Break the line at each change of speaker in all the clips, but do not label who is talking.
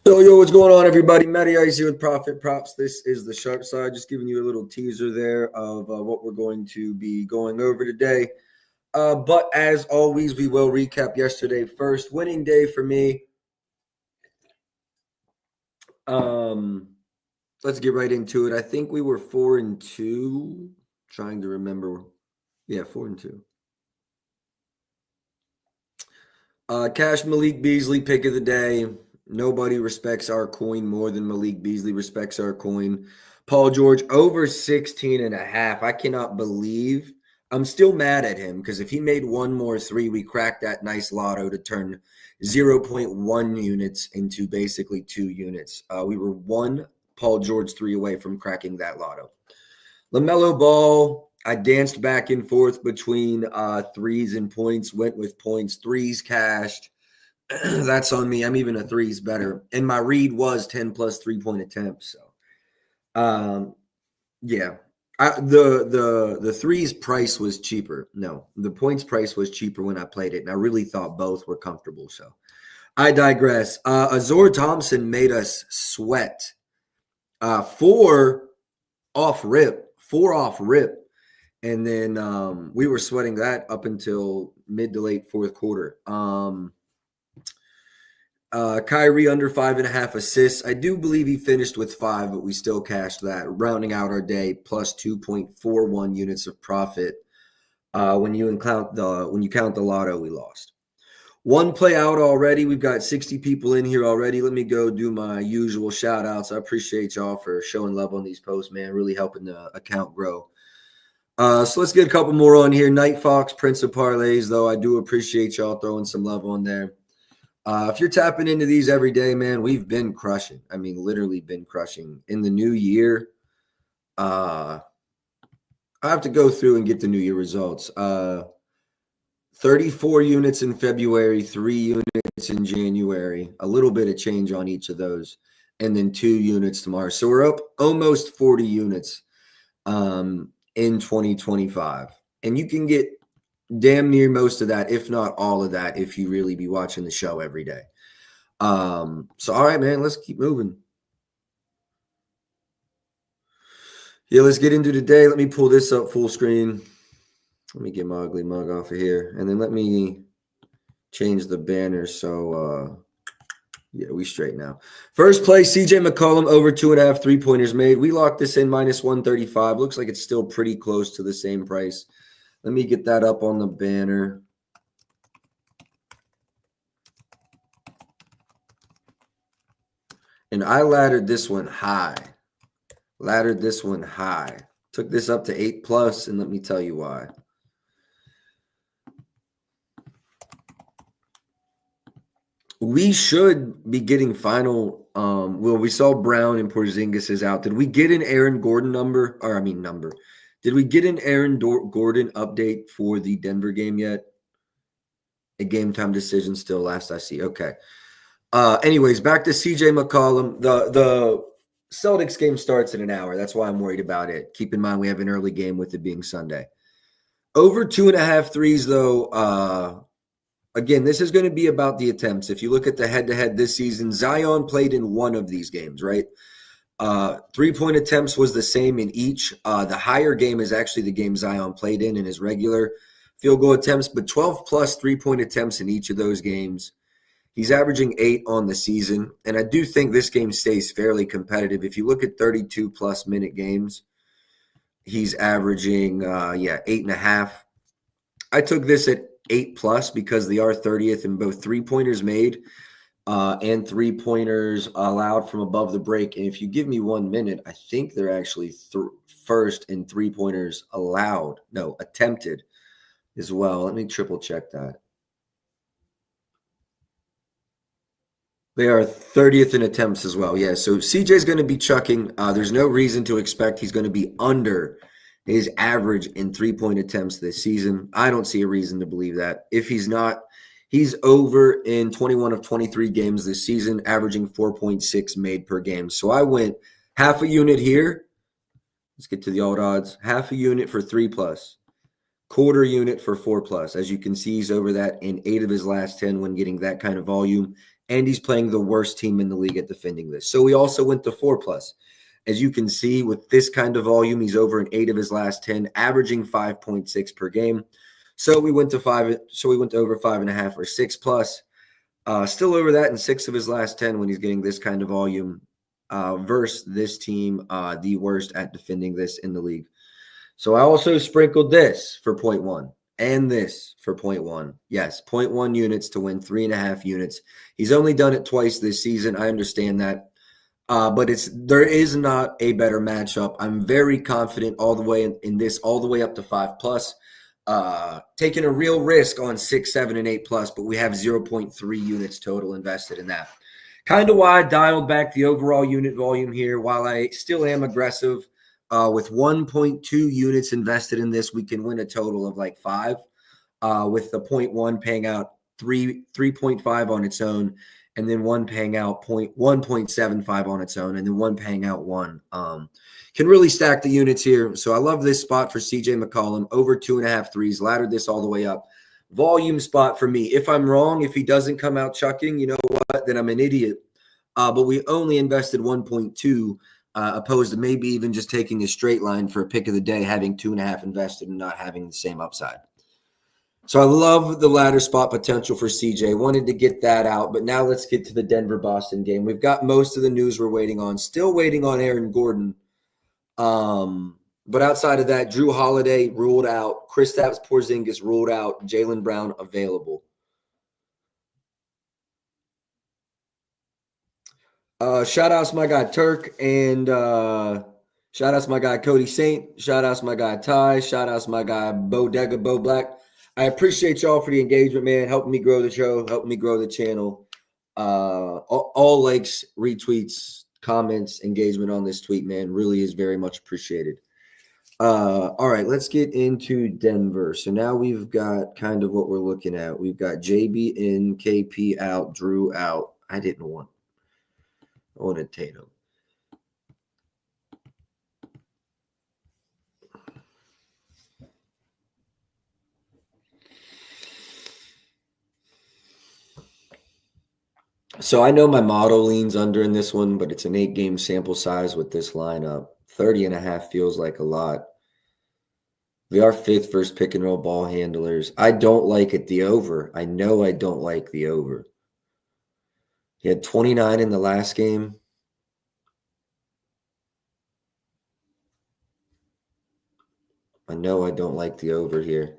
Yo, what's going on, everybody? Matty Ice here with Profit Props. This is the sharp side. Just giving you a little teaser there of what we're going to be going over today. But as always, we will recap yesterday. First winning day for me. Um, let's get right into it. I think we were 4-2. Trying to remember. Yeah, 4-2. Cash Malik Beasley, pick of the day. Nobody respects our coin more than Malik Beasley respects our coin. Paul George over 16.5. I cannot believe. I'm still mad at him because if he made one more three, we cracked that nice lotto to turn 0.1 units into basically 2 units. We were one Paul George three away from cracking that lotto. LaMelo Ball, I danced back and forth between threes and points, went with points, threes cashed. That's on me. I'm even a threes better. And my read was 10 plus 3-point attempts. So, yeah. The threes price was cheaper. No, the points price was cheaper when I played it. And I really thought both were comfortable. So I digress. Azor Thompson made us sweat. Four off rip. And then we were sweating that up until mid to late fourth quarter. Kyrie under 5.5 assists. I do believe he finished with 5, but we still cashed that, rounding out our day plus 2.41 units of profit. When you count the lotto, we lost. One play out already. We've got 60 people in here already. Let me go do my usual shout outs. I appreciate y'all for showing love on these posts, man. Really helping the account grow. So let's get a couple more on here. Night Fox, Prince of Parlays, though. I do appreciate y'all throwing some love on there. If you're tapping into these every day, man, we've been crushing. I mean, literally been crushing. In the new year, I have to go through and get the new year results. 34 units in February, 3 units in January, a little bit of change on each of those, and then 2 units tomorrow. So we're up almost 40 units in 2025. And you can get damn near most of that, if not all of that, if you really be watching the show every day. So all right, man, let's keep moving. Yeah, let's get into today. Let me pull this up full screen. Let me get my ugly mug off of here. And then let me change the banner so yeah, we straight now. First play, CJ McCollum over 2.5 3-pointers made. We locked this in minus 135. Looks like it's still pretty close to the same price. Let me get that up on the banner. And I laddered this one high. Took this up to 8 plus, and let me tell you why. We should be getting final. Well, we saw Brown and Porzingis is out. Did we get an Aaron Gordon number? Did we get an Aaron Gordon update for the Denver game yet? A game time decision still, last I see. Okay. Anyways, back to CJ McCollum. The Celtics game starts in an hour. That's why I'm worried about it. Keep in mind we have an early game with it being Sunday. Over 2.5 threes, though. Again, this is going to be about the attempts. If you look at the head-to-head this season, Zion played in one of these games, right? 3-point attempts was the same in each. The higher game is actually the game Zion played in his regular field goal attempts, but 12-plus 3-point attempts in each of those games. He's averaging 8 on the season, and I do think this game stays fairly competitive. If you look at 32-plus minute games, he's averaging, 8.5. I took this at 8 plus because they are 30th in both 3-pointers made and 3-pointers allowed from above the break. And if you give me 1 minute, I think they're actually first in 3-pointers attempted as well. Let me triple check that. They are 30th in attempts as well. Yeah, so CJ's going to be chucking. There's no reason to expect he's going to be under his average in 3-point attempts this season. I don't see a reason to believe that. If he's not, he's over in 21 of 23 games this season, averaging 4.6 made per game. So I went half a unit here. Let's get to the old odds. Half a unit for 3 plus. Quarter unit for 4 plus. As you can see, he's over that in 8 of his last 10 when getting that kind of volume. and he's playing the worst team in the league at defending this. So we also went to 4+. As you can see, with this kind of volume, he's over in 8 of his last 10, averaging 5.6 per game. So we went to 5. So we went to over 5.5 or 6+. Still over that in 6 of his last 10 when he's getting this kind of volume. Versus this team, the worst at defending this in the league. So I also sprinkled this for 0.1 and this for 0.1. Yes, 0.1 units to win 3.5 units. He's only done it twice this season. I understand that. But there is not a better matchup. I'm very confident all the way in this, all the way up to 5+. Taking a real risk on 6, 7, and 8+, but we have 0.3 units total invested in that. Kind of why I dialed back the overall unit volume here. While I still am aggressive, with 1.2 units invested in this, we can win a total of like 5. With the 0.1 paying out 3.5 on its own, and then 1 paying out 1.75 on its own, and then 1 paying out 1. Can really stack the units here. So I love this spot for CJ McCollum, over 2.5 threes, laddered this all the way up. Volume spot for me. If I'm wrong, if he doesn't come out chucking, you know what, then I'm an idiot. But we only invested 1.2, opposed to maybe even just taking a straight line for a pick of the day, having 2.5 invested and not having the same upside. So I love the ladder spot potential for CJ. Wanted to get that out, but now let's get to the Denver-Boston game. We've got most of the news we're waiting on. Still waiting on Aaron Gordon. But outside of that, Drew Holiday ruled out. Kristaps Porzingis ruled out. Jaylen Brown available. Shout outs to my guy Turk, and shout outs to my guy Cody Saint. Shout outs to my guy Ty. Shout outs to my guy Bodega Bo Black. I appreciate y'all for the engagement, man. Helping me grow the show, helping me grow the channel. All likes, retweets, comments, engagement on this tweet, man, really is very much appreciated. All right, let's get into Denver. So now we've got kind of what we're looking at. We've got JB in, KP out, Drew out. I wanted Tatum. So I know my model leans under in this one, but it's an 8-game sample size with this lineup. 30.5 feels like a lot. We are 5th versus pick and roll ball handlers. I don't like it, the over. I know I don't like the over. He had 29 in the last game. I know I don't like the over here.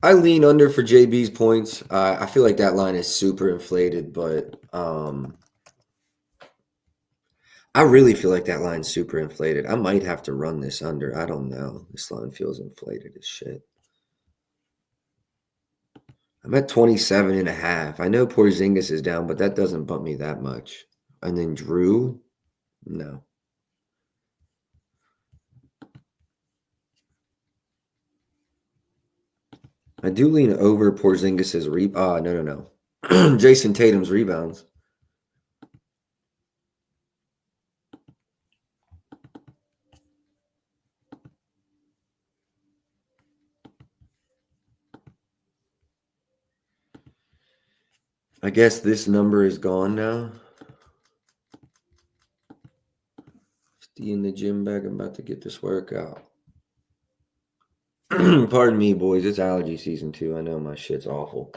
I lean under for JB's points. I feel like that line is super inflated, but I really feel like that line's super inflated. I might have to run this under. I don't know. This line feels inflated as shit. I'm at 27.5. I know Porzingis is down, but that doesn't bump me that much. And then Drew, no. I do lean over Porzingis's no. Jason Tatum's rebounds. I guess this number is gone now. Stay in the gym bag. I'm about to get this workout. Pardon me, boys. It's allergy season too. I know my shit's awful.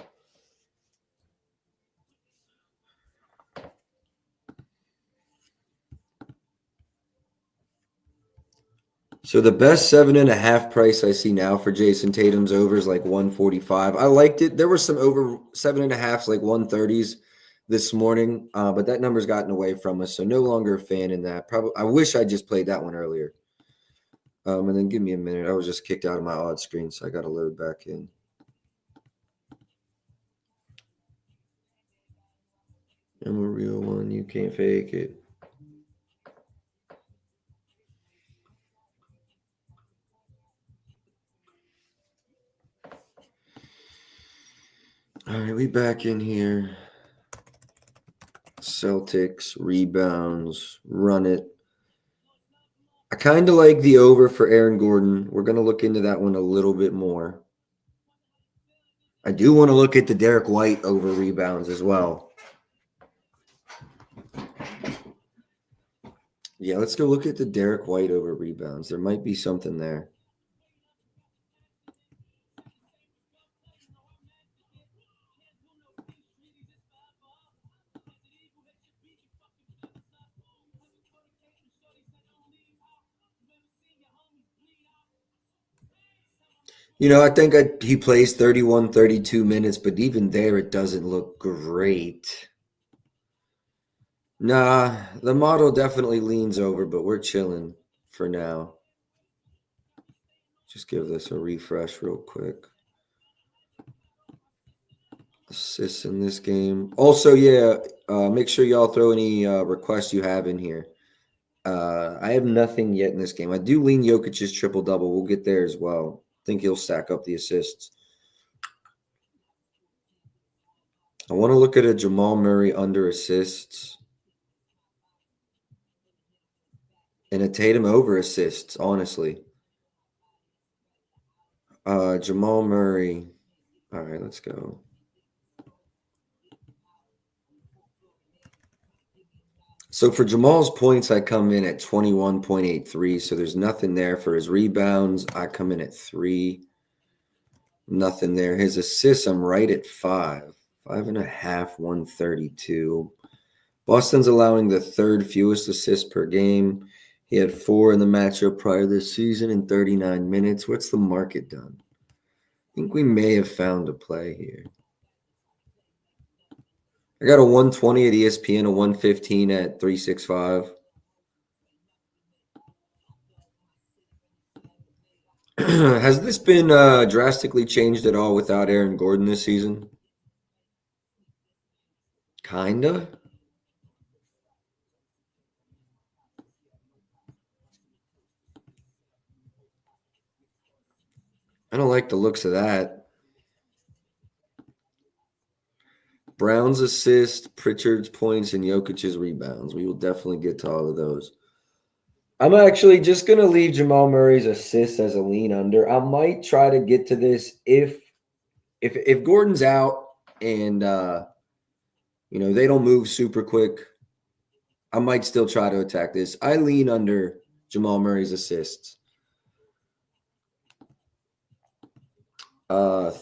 So the best 7.5 price I see now for Jason Tatum's over is like 145. I liked it. There were some over 7.5s, like 130s this morning, but that number's gotten away from us. So no longer a fan in that. Probably, I wish I just played that one earlier. And then give me a minute. I was just kicked out of my odd screen, so I got to load back in. I'm a real one. You can't fake it. All right, we back in here. Celtics, rebounds, run it. I kind of like the over for Aaron Gordon. We're going to look into that one a little bit more. I do want to look at the Derek White over rebounds as well. Yeah, let's go look at the Derek White over rebounds. There might be something there. I think he plays 31, 32 minutes, but even there, it doesn't look great. Nah, the model definitely leans over, but we're chilling for now. Just give this a refresh real quick. Assists in this game. Also, yeah, make sure y'all throw any requests you have in here. I have nothing yet in this game. I do lean Jokic's triple-double. We'll get there as well. Think he'll stack up the assists. I want to look at a Jamal Murray under assists and a Tatum over assists, honestly. Jamal Murray. All right, let's go. So for Jamal's points, I come in at 21.83. So there's nothing there. For his rebounds, I come in at 3. Nothing there. His assists, I'm right at 5. 5.5, 132. Boston's allowing the third fewest assists per game. He had 4 in the matchup prior this season in 39 minutes. What's the market done? I think we may have found a play here. I got a 120 at ESPN, a 115 at 365. Has this been drastically changed at all without Aaron Gordon this season? Kinda. I don't like the looks of that. Brown's assist, Pritchard's points, and Jokic's rebounds. We will definitely get to all of those. I'm actually just going to leave Jamal Murray's assist as a lean under. I might try to get to this if Gordon's out and they don't move super quick. I might still try to attack this. I lean under Jamal Murray's assists.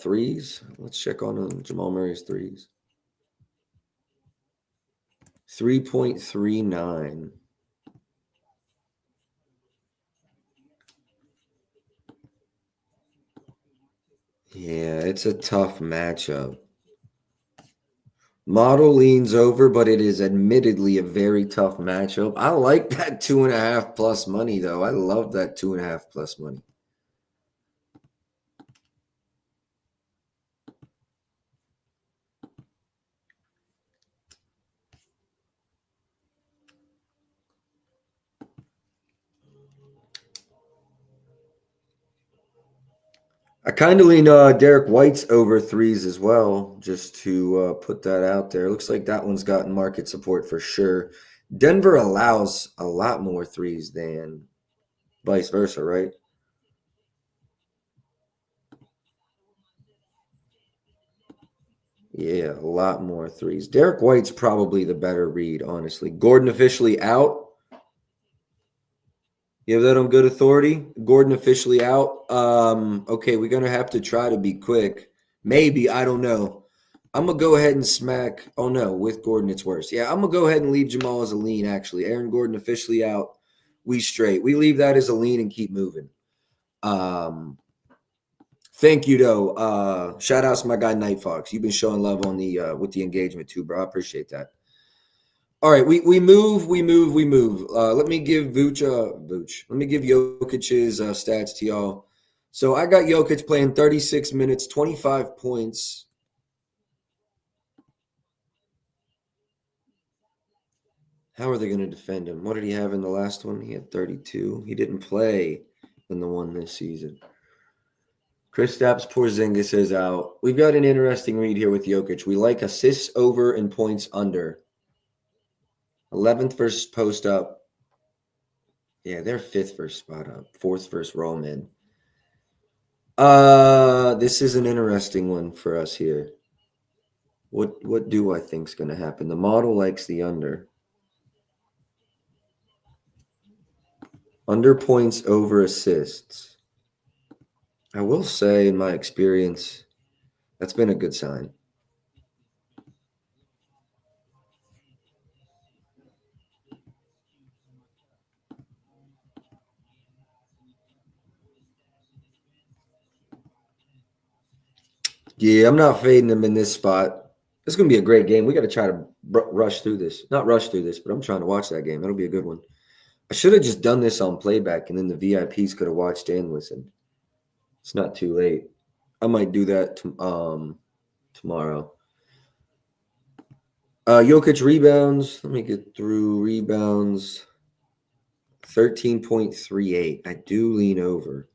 Threes. Let's check on Jamal Murray's threes. 3.39. Yeah, it's a tough matchup. Model leans over, but it is admittedly a very tough matchup. I like that 2.5 plus money, though. I love that 2.5 plus money. I kind of lean Derek White's over threes as well, just to put that out there. Looks like that one's gotten market support for sure. Denver allows a lot more threes than vice versa, right? Yeah, a lot more threes. Derek White's probably the better read, honestly. Gordon officially out. You have that on good authority? Gordon officially out. Okay, we're gonna have to try to be quick. Maybe, I don't know. I'm gonna go ahead and smack. Oh no, with Gordon it's worse. Yeah, I'm gonna go ahead and leave Jamal as a lean, actually. Aaron Gordon officially out. We straight. We leave that as a lean and keep moving. Thank you though. Shout outs to my guy Night Fox. You've been showing love on the with the engagement too, bro. I appreciate that. All right, we move. Let me give Vooch. Let me give Jokic's stats to y'all. So I got Jokic playing 36 minutes, 25 points. How are they going to defend him? What did he have in the last one? He had 32. He didn't play in the one this season. Kristaps Porzingis is out. We've got an interesting read here with Jokic. We like assists over and points under. 11th versus post up. Yeah, they're fifth first spot up, fourth first Roman. This is an interesting one for us here. What do I think's going to happen? The model likes the under. Under points over assists. I will say, in my experience, that's been a good sign. Yeah, I'm not fading them in this spot. It's going to be a great game. We got to try to rush through this. Not rush through this, but I'm trying to watch that game. That'll be a good one. I should have just done this on playback, and then the VIPs could have watched and listened. It's not too late. I might do that tomorrow. Jokic rebounds. Let me get through rebounds. 13.38. I do lean over.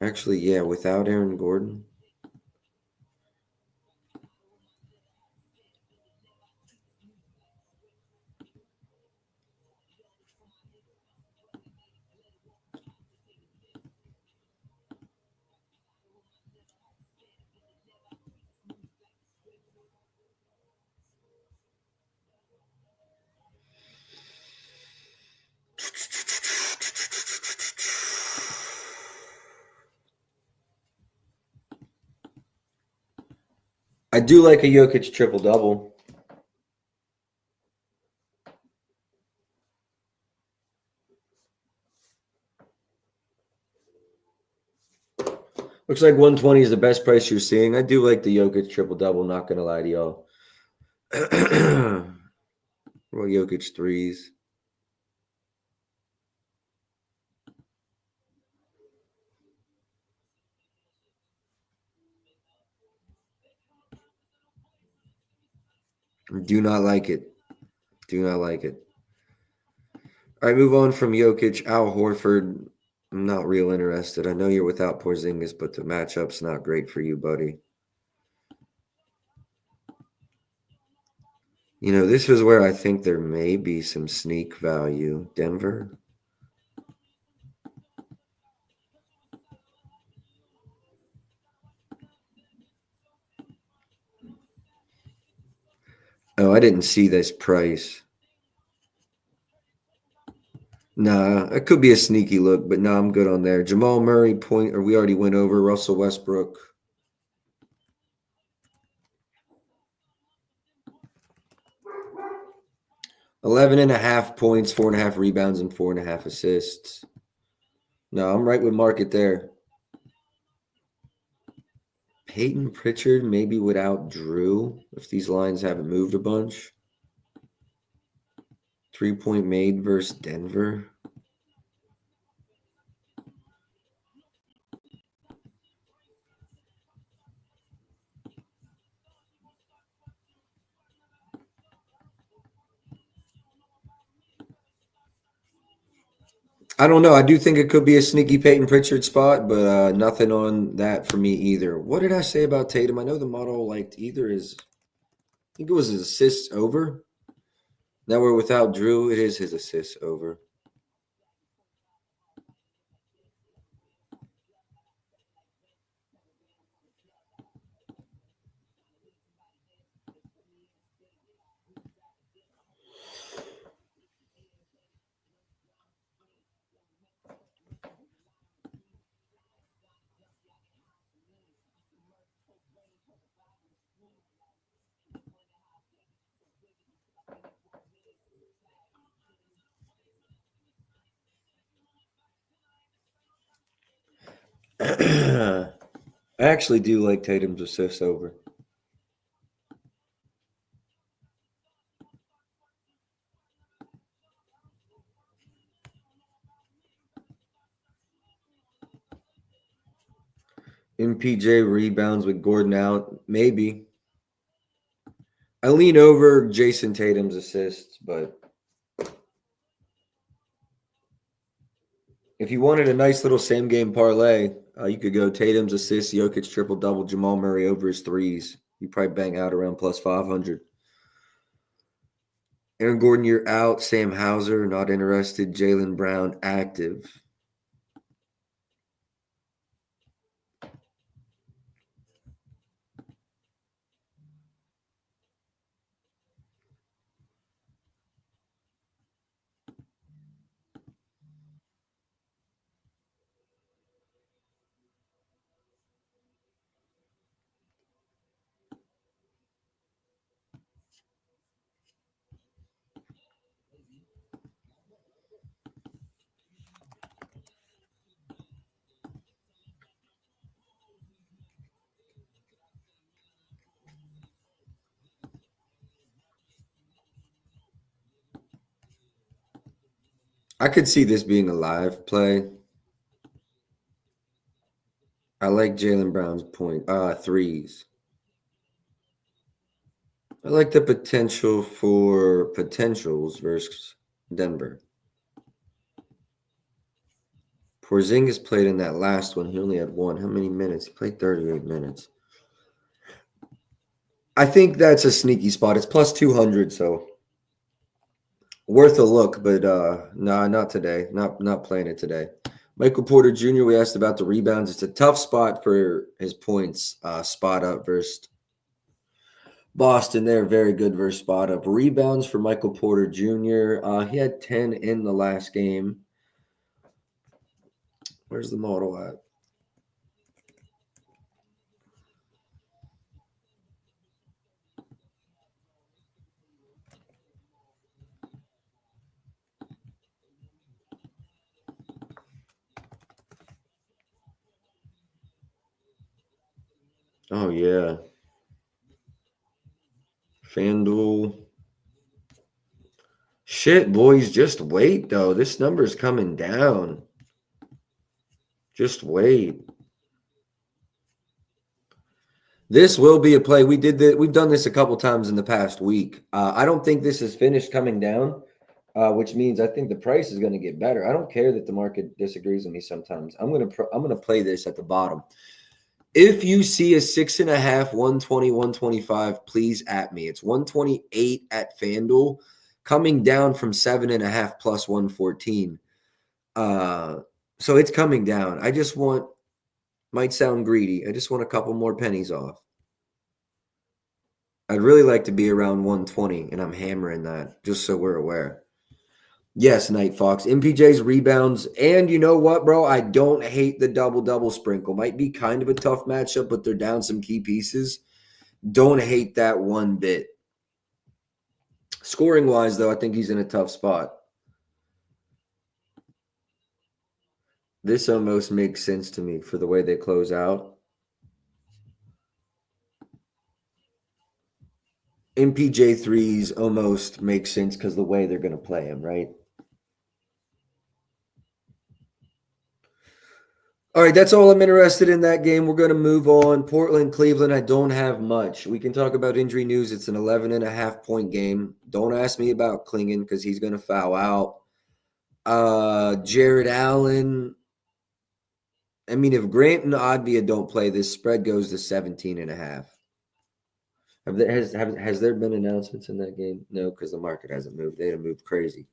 Actually, yeah, without Aaron Gordon. I do like a Jokic triple double. Looks like 120 is the best price you're seeing. I do like the Jokic triple double. Not gonna lie to y'all. Well, Jokic threes. Do not like it. Do not like it. All right, move on from Jokic. Al Horford. I'm not real interested. I know you're without Porzingis, but the matchup's not great for you, buddy. You know, this is where I think there may be some sneak value. Denver. Oh, I didn't see this price. Nah, it could be a sneaky look, but no, I'm good on there. Jamal Murray point, or we already went over. Russell Westbrook. 11.5 points, 4.5 rebounds, and 4.5 assists. No, I'm right with market there. Peyton Pritchard, maybe without Drew, if these lines haven't moved a bunch. 3-point made versus Denver. I don't know. I do think it could be a sneaky Peyton Pritchard spot, but nothing on that for me either. What did I say about Tatum? I know the model liked either his, I think it was his assists over. Now we're without Drew. It is his assists over. I actually do like Tatum's assists over. MPJ rebounds with Gordon out, maybe. I lean over Jason Tatum's assists, but if you wanted a nice little same game parlay, you could go Tatum's assists, Jokic triple double, Jamal Murray over his threes. You probably bang out around plus 500. Aaron Gordon, you're out. Sam Hauser, not interested. Jaylen Brown, active. I could see this being a live play. I like Jaylen Brown's threes. I like the potential for potentials versus Denver. Porzingis played in that last one. He only had one. How many minutes? He played 38 minutes. I think that's a sneaky spot. It's plus 200, so worth a look, but nah, not today. Not playing it today. Michael Porter Jr., we asked about the rebounds. It's a tough spot for his points. Spot up versus Boston. They're very good versus spot up. Rebounds for Michael Porter Jr. He had 10 in the last game. Where's the model at? Oh, yeah. FanDuel. Shit, boys, just wait, though. This number's coming down. Just wait. This will be a play. We've done this a couple times in the past week. I don't think this is finished coming down, which means I think the price is going to get better. I don't care that the market disagrees with me sometimes. I'm gonna play this at the bottom. If you see a 6.5, 120, 125, please at me. It's 128 at FanDuel, coming down from 7.5 plus 114. So it's coming down. I just want, might sound greedy, I just want a couple more pennies off. I'd really like to be around 120, and I'm hammering that just so we're aware. Yes, Night Fox. MPJ's rebounds. And you know what, bro? I don't hate the double-double sprinkle. Might be kind of a tough matchup, but they're down some key pieces. Don't hate that one bit. Scoring-wise, though, I think he's in a tough spot. This almost makes sense to me for the way they close out. MPJ threes almost make sense because the way they're going to play him, right? All right, that's all I'm interested in that game. We're going to move on. Portland, Cleveland, I don't have much. We can talk about injury news. It's an 11.5-point game. Don't ask me about Klingen because he's going to foul out. Jared Allen. I mean, if Grant and Advia don't play, this spread goes to 17.5. Has there been announcements in that game? No, because the market hasn't moved. They have moved crazy.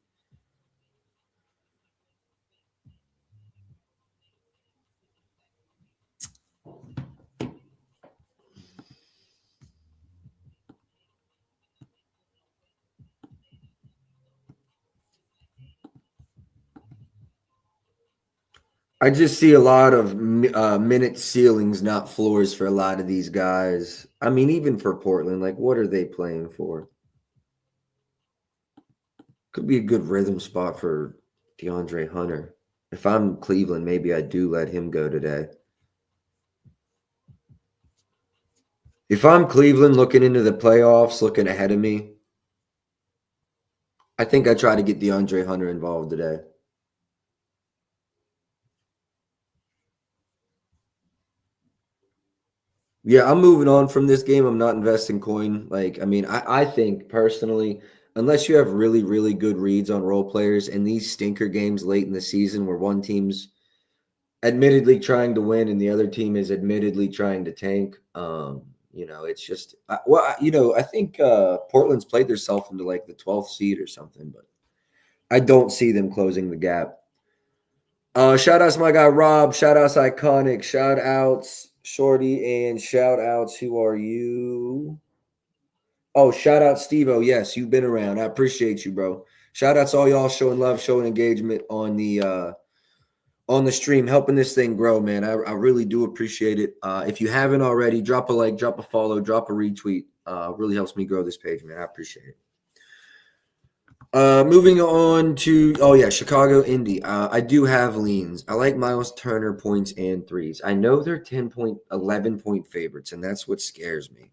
I just see a lot of minute ceilings, not floors for a lot of these guys. I mean, even for Portland, like what are they playing for? Could be a good rhythm spot for DeAndre Hunter. If I'm Cleveland, maybe I do let him go today. If I'm Cleveland looking into the playoffs, looking ahead of me, I think I try to get DeAndre Hunter involved today. Yeah, I'm moving on from this game. I'm not investing coin. Like, I mean, I think personally, unless you have really, really good reads on role players and these stinker games late in the season where one team's admittedly trying to win and the other team is admittedly trying to tank, It's just I think Portland's played themselves into like the 12th seed or something, but I don't see them closing the gap. Shout outs my guy Rob. Shout outs Iconic. Shout outs Shorty and shout outs. Who are you? Oh, shout out Steve. Oh, yes, you've been around. I appreciate you, bro. Shout outs all y'all showing love, showing engagement on the stream, helping this thing grow, man. I really do appreciate it. If you haven't already, drop a like, drop a follow, drop a retweet. Really helps me grow this page, man. I appreciate it. Moving on to Chicago Indy. I do have leans. I like Miles Turner points and threes. I know they're 11 point favorites, and that's what scares me.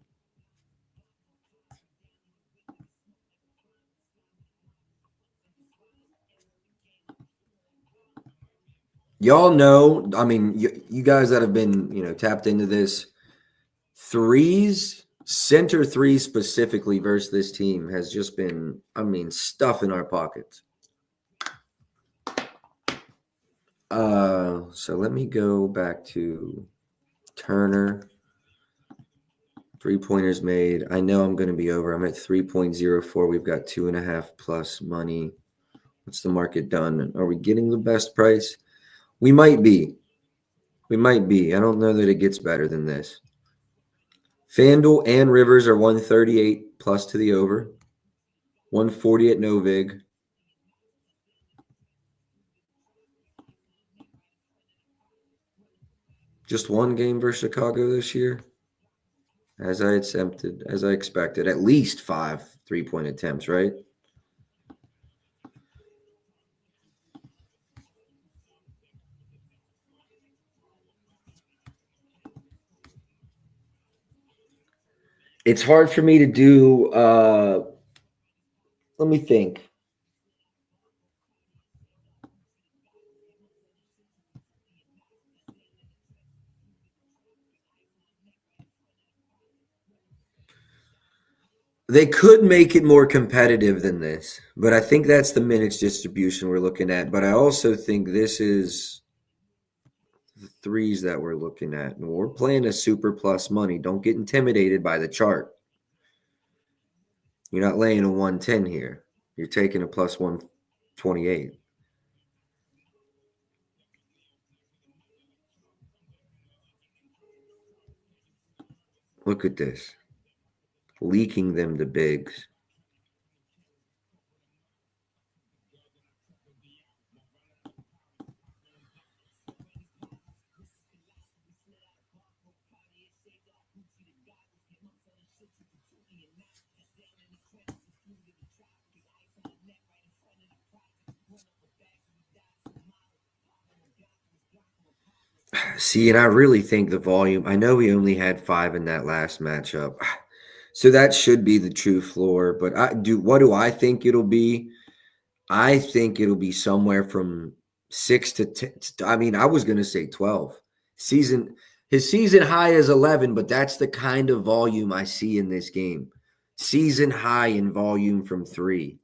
Y'all know, I mean, you guys that have been, tapped into this, center threes specifically versus this team has just been, stuff in our pockets. So let me go back to Turner. 3-pointers made. I know I'm going to be over. I'm at 3.04. We've got 2.5 plus money. What's the market done? Are we getting the best price? We might be. I don't know that it gets better than this. FanDuel and Rivers are 138 plus to the over. 140 at Novig. Just one game versus Chicago this year. As I expected. At least 5 3-point attempts, right? It's hard for me to do. Let me think. They could make it more competitive than this, but I think that's the minutes distribution we're looking at. But I also think this is the threes that we're looking at. And we're playing a super plus money. Don't get intimidated by the chart. You're not laying a 110 here. You're taking a plus 128. Look at this. Leaking them to bigs. See, and I really think the volume, I know we only had 5 in that last matchup. So that should be the true floor. But what do I think it'll be? I think it'll be somewhere from 6 to 10. I mean, I was going to say 12. His season high is 11, but that's the kind of volume I see in this game. Season high in volume from 3.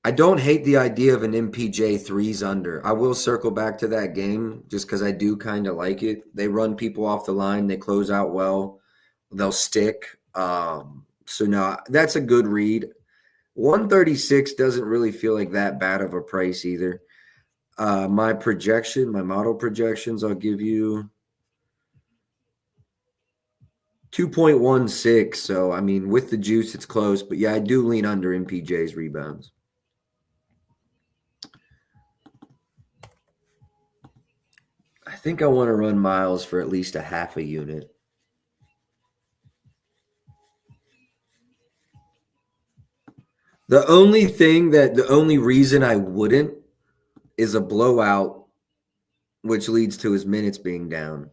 I don't hate the idea of an MPJ 3s under. I will circle back to that game just because I do kind of like it. They run people off the line. They close out well. They'll stick. So, no, that's a good read. 136 doesn't really feel like that bad of a price either. My model projections, I'll give you 2.16. So, I mean, with the juice, it's close. But, yeah, I do lean under MPJ's rebounds. I think I want to run Miles for at least a half a unit. The only reason I wouldn't is a blowout, which leads to his minutes being down.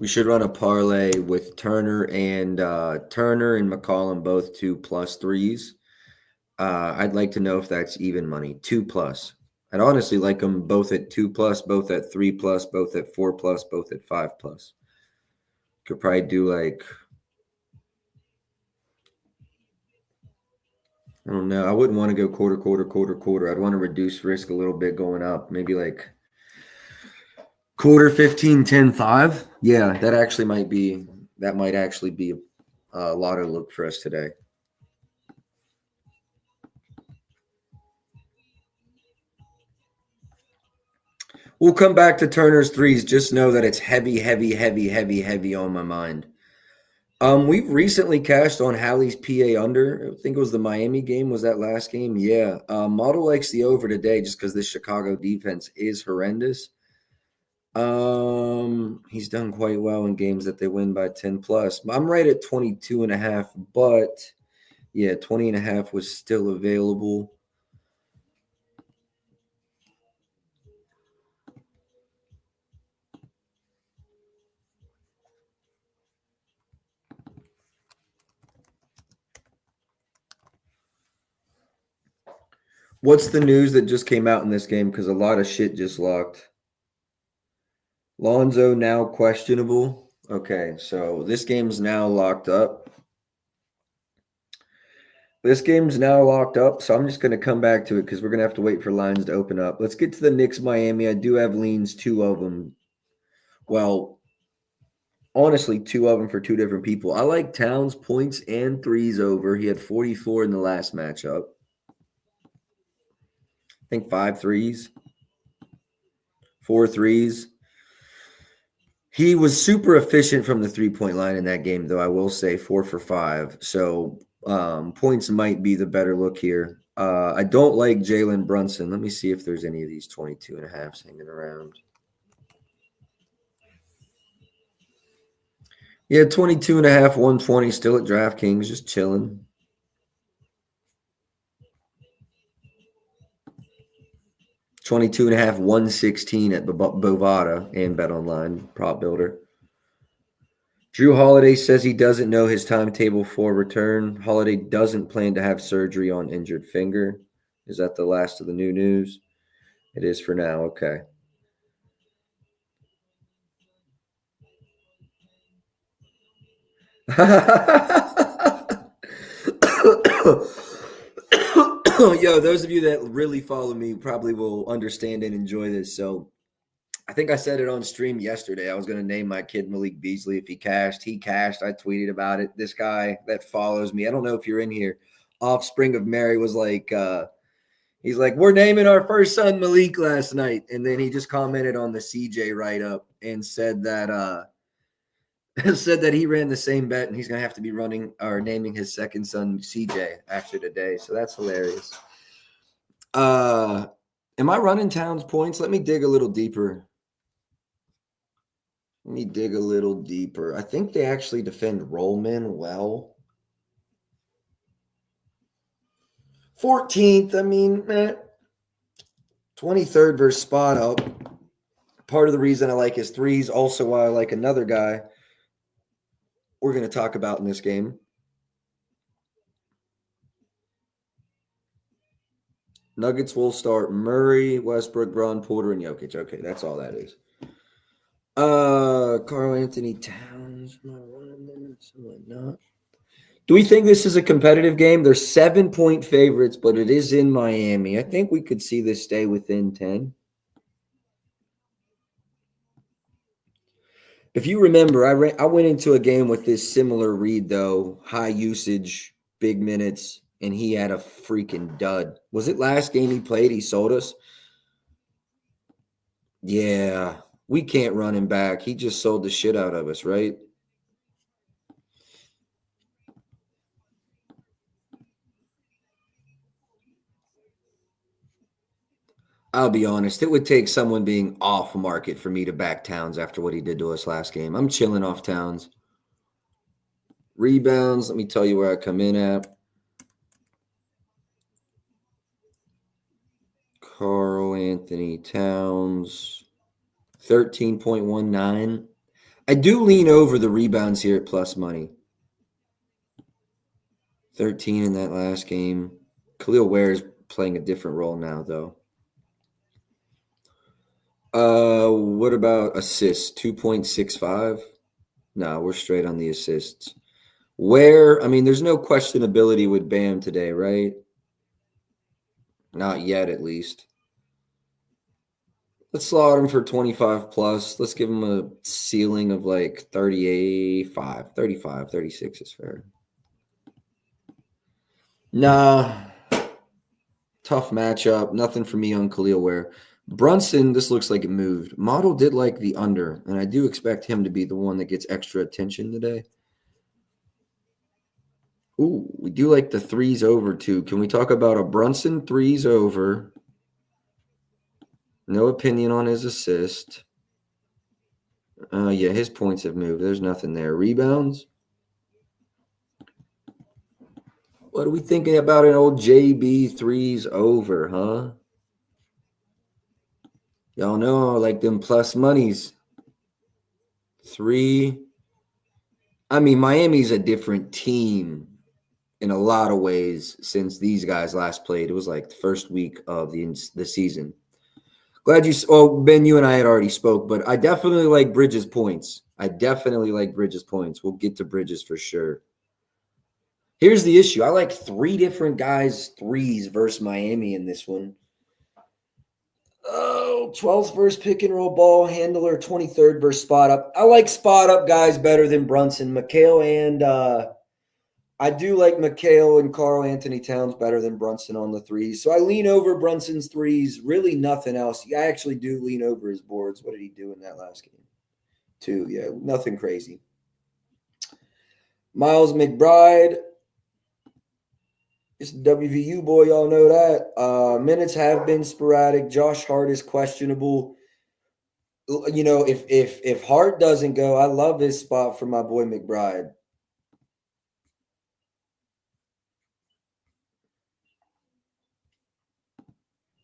We should run a parlay with Turner and McCollum, both 2+3s. I'd like to know if that's even money. 2+. I'd honestly like them both at 2+, both at 3+, both at 4+, both at 5+. Could probably do like, I don't know. I wouldn't want to go quarter, quarter, quarter, quarter. I'd want to reduce risk a little bit going up. Maybe like quarter 15, 10, 5. Yeah, that might actually be a lotto look for us today. We'll come back to Turner's threes. Just know that it's heavy, heavy, heavy, heavy, heavy on my mind. We've recently cashed on Hallie's PA under. I think it was the Miami game. Was that last game? Yeah. Model likes the over today just because this Chicago defense is horrendous. He's done quite well in games that they win by 10+. I'm right at 22.5, but yeah, 20.5 was still available. What's the news that just came out in this game? Because a lot of shit just locked. Lonzo now questionable. Okay, so this game's now locked up. So I'm just going to come back to it because we're going to have to wait for lines to open up. Let's get to the Knicks Miami. I do have leans, two of them. Well, honestly, two of them for two different people. I like Towns points and threes over. He had 44 in the last matchup. I think 5 threes, 4 threes. He was super efficient from the three-point line in that game, though, I will say 4 for 5. So points might be the better look here. I don't like Jalen Brunson. Let me see if there's any of these 22.5s hanging around. Yeah, 22.5, 120 still at DraftKings, just chilling. $22.5, 116 at Bovada and BetOnline prop builder. Drew Holiday says he doesn't know his timetable for return. Holiday doesn't plan to have surgery on injured finger. Is that the last of the new news? It is for now. Okay. Yo, those of you that really follow me probably will understand and enjoy this. So I think I said it on stream yesterday. I was going to name my kid Malik Beasley if he cashed. He cashed. I tweeted about it. This guy that follows me, I don't know if you're in here, Offspring of Mary was like, he's like, we're naming our first son Malik last night. And then he just commented on the CJ write-up and said that said that he ran the same bet and he's going to have to be running or naming his second son CJ after today. So that's hilarious. Am I running Towns points? Let me dig a little deeper. I think they actually defend rollmen well. 14th, I mean, 23rd versus spot up. Part of the reason I like his threes, also why I like another guy we're going to talk about in this game. Nuggets will start Murray, Westbrook, Braun, Porter, and Jokic. Okay, that's all that is. Karl Anthony Towns. Am I running this? Am I not? Do we think this is a competitive game? They're 7-point favorites, but it is in Miami. I think we could see this stay within 10. If you remember, I went into a game with this similar read, though, high usage, big minutes, and he had a freaking dud. Was it last game he played? He sold us? Yeah, we can't run him back. He just sold the shit out of us, right? I'll be honest. It would take someone being off market for me to back Towns after what he did to us last game. I'm chilling off Towns. Rebounds, let me tell you where I come in at. Karl Anthony Towns, 13.19. I do lean over the rebounds here at plus money. 13 in that last game. Khalil Ware is playing a different role now, though. What about assists? 2.65? No, we're straight on the assists. Where, I mean, there's no questionability with Bam today, right? Not yet, at least. Let's slot him for 25 plus. Let's give him a ceiling of like 38, 35, 36 is fair. Nah, tough matchup. Nothing for me on Khalil Ware. Brunson, this looks like it moved. Model did like the under, and I do expect him to be the one that gets extra attention today. Ooh, we do like the threes over too. Can we talk about a Brunson threes over? No opinion on his assist. Yeah, his points have moved. There's nothing there. Rebounds. What are we thinking about an old JB threes over, huh? Y'all know I like them plus monies. 3. I mean, Miami's a different team in a lot of ways since these guys last played. It was like the first week of the season. Glad you. Oh, Ben, you and I had already spoke, but I definitely like Bridges' points. We'll get to Bridges for sure. Here's the issue. I like 3 different guys' threes versus Miami in this one. Oh, 12th versus pick and roll ball handler, 23rd versus spot up. I like spot up guys better than Brunson. McHale and I do like McHale and Karl Anthony Towns better than Brunson on the threes. So I lean over Brunson's threes. Really nothing else. I actually do lean over his boards. What did he do in that last game? 2. Yeah, nothing crazy. Miles McBride. It's WVU boy, y'all know that. Minutes have been sporadic. Josh Hart is questionable. You know, if Hart doesn't go, I love his spot for my boy McBride.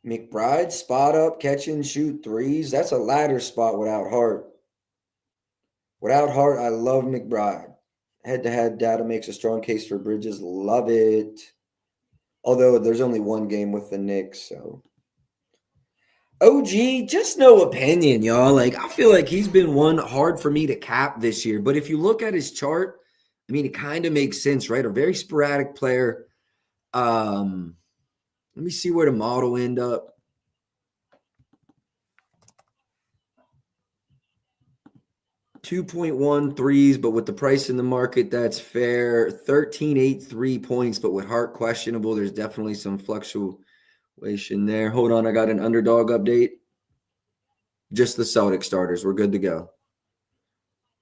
McBride, spot up, catch and shoot threes. That's a ladder spot without Hart. Without Hart, I love McBride. Head-to-head data makes a strong case for Bridges. Love it. Although there's only one game with the Knicks, so. OG, just no opinion, y'all. Like, I feel like he's been one hard for me to cap this year. But if you look at his chart, I mean, it kind of makes sense, right? A very sporadic player. Let me see where the model end up. 2.1 threes, but with the price in the market, that's fair. 13.8 3 points, but with Hart questionable, there's definitely some fluctuation there. Hold on, I got an underdog update. Just the Celtic starters. We're good to go.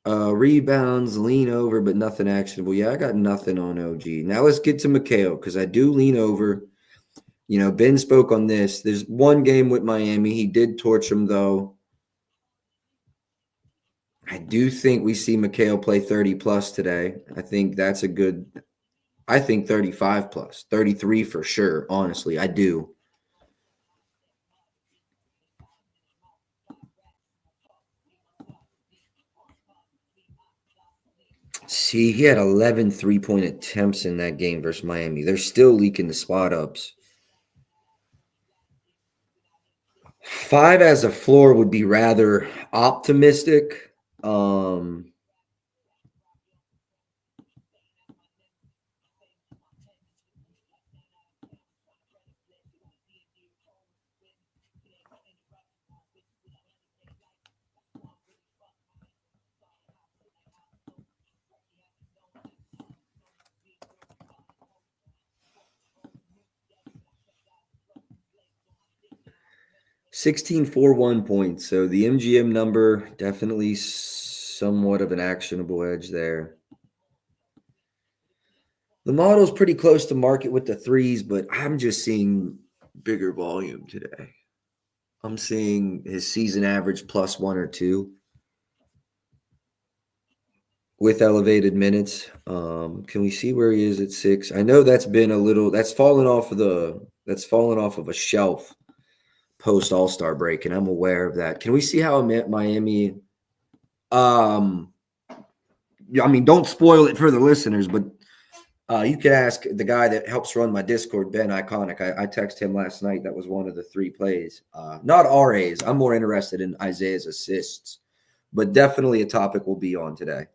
Rebounds, lean over, but nothing actionable. Yeah, I got nothing on OG. Now let's get to McHale because I do lean over. You know, Ben spoke on this. There's one game with Miami. He did torch him, though. I do think we see McHale play 30 plus today. I think that's a good – I think 35 plus, 33 for sure, honestly. I do. See, he had 11 3-point attempts in that game versus Miami. They're still leaking the spot ups. 5 as a floor would be rather optimistic. 16.41 points. So the MGM number definitely somewhat of an actionable edge there. The model's pretty close to market with the threes, but I'm just seeing bigger volume today. I'm seeing his season average plus 1 or 2 with elevated minutes. Can we see where he is at 6? I know that's been a little that's fallen off of a shelf post All-Star break, and I'm aware of that. Can we see how Miami I mean, don't spoil it for the listeners, but You could ask the guy that helps run my Discord, Ben Iconic. I texted him last night. That was one of the 3 plays. Not RAs. I'm more interested in Isaiah's assists, but definitely a topic we'll be on today.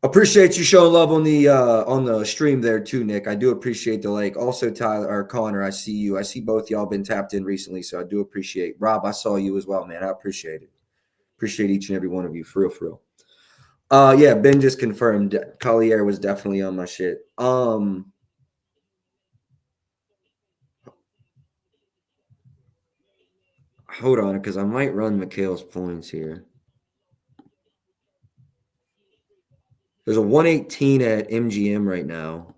Appreciate you showing love on the stream there too, Nick. I do appreciate the like. Also, Tyler or Connor, I see you. I see both y'all been tapped in recently, so I do appreciate. Rob, I saw you as well, man. I appreciate it. Appreciate each and every one of you, for real, for real. Yeah, Ben just confirmed Collier was definitely on my shit. Hold on, because I might run Mikhail's points here. There's a 118 at MGM right now.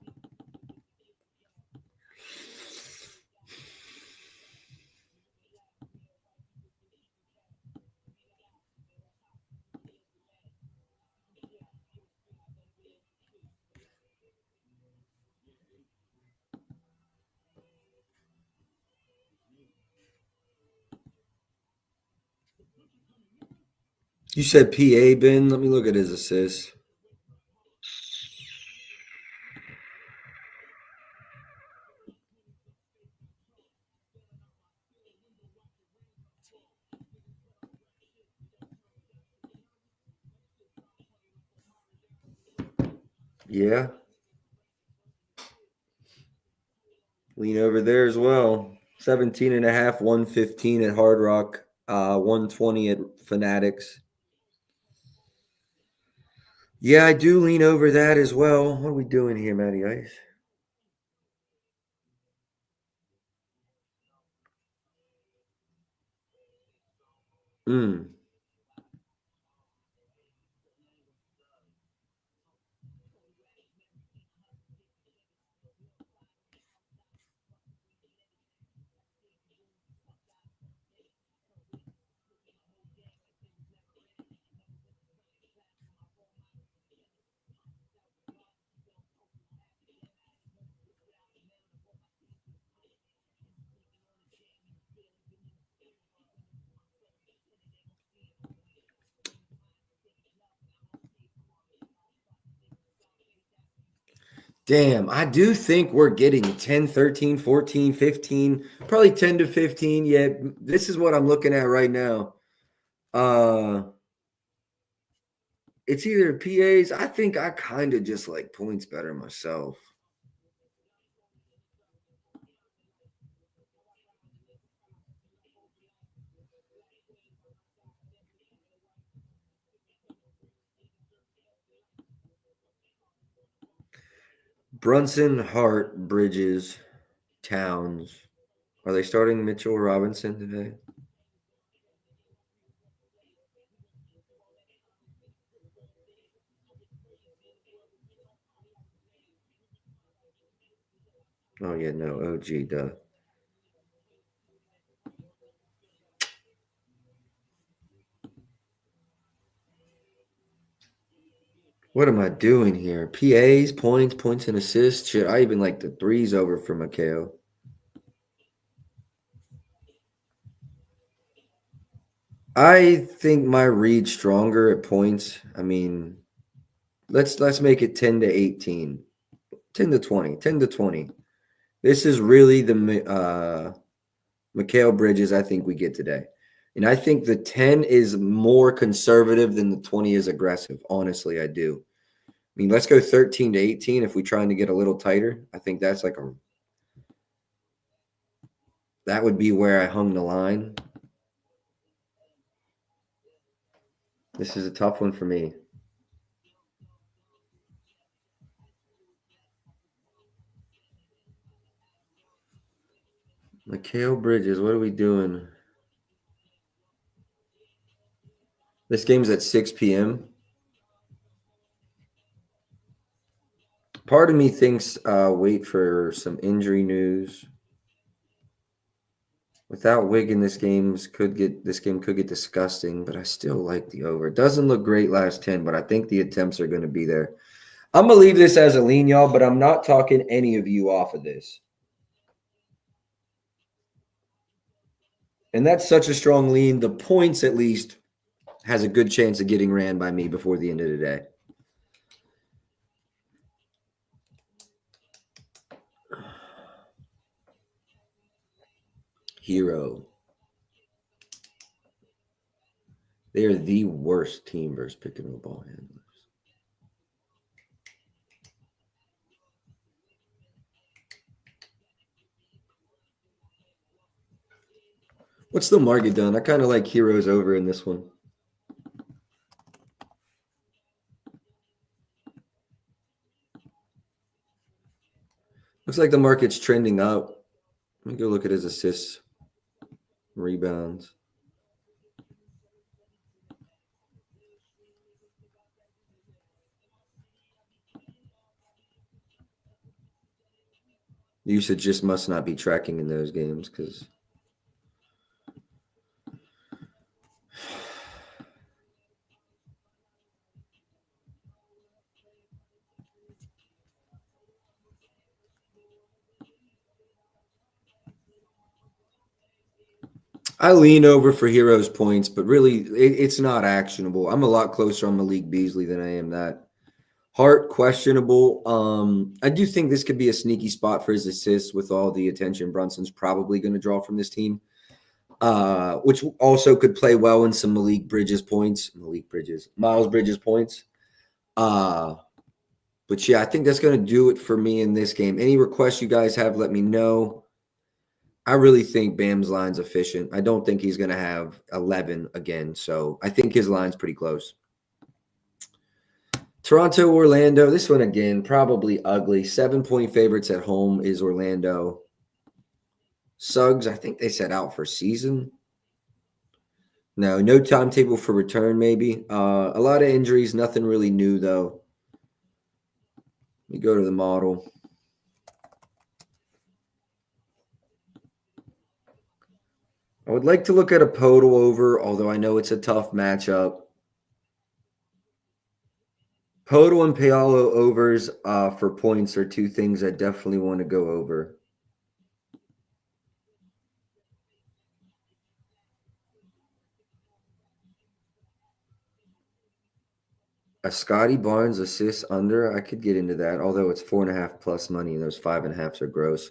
You said PA, Ben? Let me look at his assists. Yeah. Lean over there as well. 17 and a half, 115 at Hard Rock, 120 at Fanatics. Yeah, I do lean over that as well. What are we doing here, Matty Ice? Mm. Damn, I do think we're getting 10, 13, 14, 15, probably 10 to 15. Yeah, this is what I'm looking at right now. It's either PAs. I think I kind of just like points better myself. Brunson, Hart, Bridges, Towns. Are they starting Mitchell Robinson today? Oh yeah, no. OG, duh. What am I doing here? PAs, points and assists. Shit, I even like the threes over for Mikhail. I think my read stronger at points. I mean, let's make it 10 to 18. 10 to 20. 10 to 20. This is really the Mikhail Bridges I think we get today. And I think the 10 is more conservative than the 20 is aggressive. Honestly, I do. I mean, let's go 13 to 18 if we're trying to get a little tighter. I think that's like that would be where I hung the line. This is a tough one for me. Mikhail Bridges, what are we doing? This game's at 6 p.m. Part of me thinks wait for some injury news. Without Wiggin, this game could get disgusting, but I still like the over. It doesn't look great last 10, but I think the attempts are going to be there. I'm going to leave this as a lean, y'all, but I'm not talking any of you off of this. And that's such a strong lean. The points, at least, has a good chance of getting ran by me before the end of the day. Hero. They are the worst team versus pick and roll ball handlers. What's the market done? I kind of like Heroes over in this one. Looks like the market's trending up. Let me go look at his assists, rebounds. Usage just must not be tracking in those games because I lean over for Heroes points, but really it's not actionable. I'm a lot closer on Malik Beasley than I am that. Hart questionable. I do think this could be a sneaky spot for his assists with all the attention Brunson's probably going to draw from this team, which also could play well in some Miles Bridges points. But yeah, I think that's going to do it for me in this game. Any requests you guys have, let me know. I really think Bam's line's efficient. I don't think he's going to have 11 again. So I think his line's pretty close. Toronto, Orlando. This one again, probably ugly. 7-point favorites at home is Orlando. Suggs, I think they set out for season. No timetable for return, maybe. A lot of injuries, nothing really new, though. Let me go to the model. I would like to look at a Podol over, although I know it's a tough matchup. Podol and Paolo overs for points are two things I definitely want to go over. A Scotty Barnes assist under, I could get into that, although it's 4.5 plus money, and those 5.5s are gross.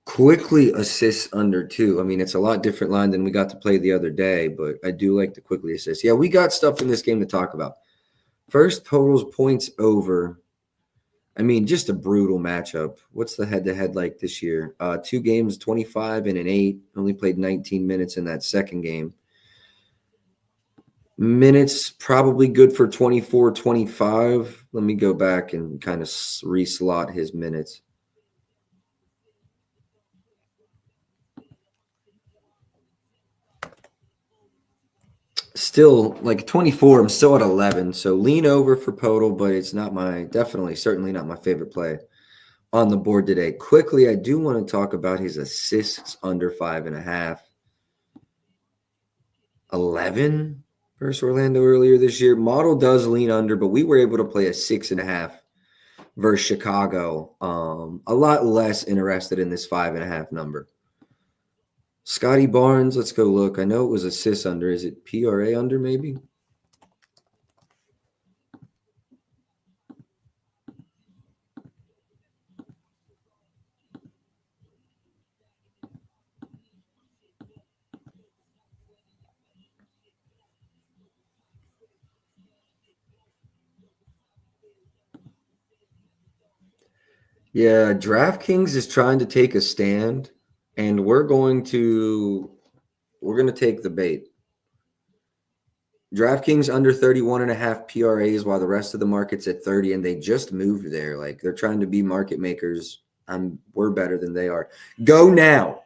Quickly assists under too. I mean, it's a lot different line than we got to play the other day, but I do like the quickly assist. Yeah, we got stuff in this game to talk about. First, Podol's points over. I mean, just a brutal matchup. What's the head-to-head like this year? 2 games, 25 and an 8. Only played 19 minutes in that second game. Minutes probably good for 24, 25. Let me go back and kind of reslot his minutes. Still like 24. I'm still at 11. So lean over for Podol, but it's not certainly not my favorite play on the board today. Quickly, I do want to talk about his assists under 5.5. 11 versus Orlando earlier this year. Model does lean under, but we were able to play a 6.5 versus Chicago. A lot less interested in this 5.5 number. Scotty Barnes, let's go look. I know it was assists under. Is it PRA under maybe? Yeah, DraftKings is trying to take a stand, and we're going to take the bait. DraftKings under 31.5 PRAs while the rest of the market's at 30, and they just moved there. Like they're trying to be market makers. We're better than they are. Go now.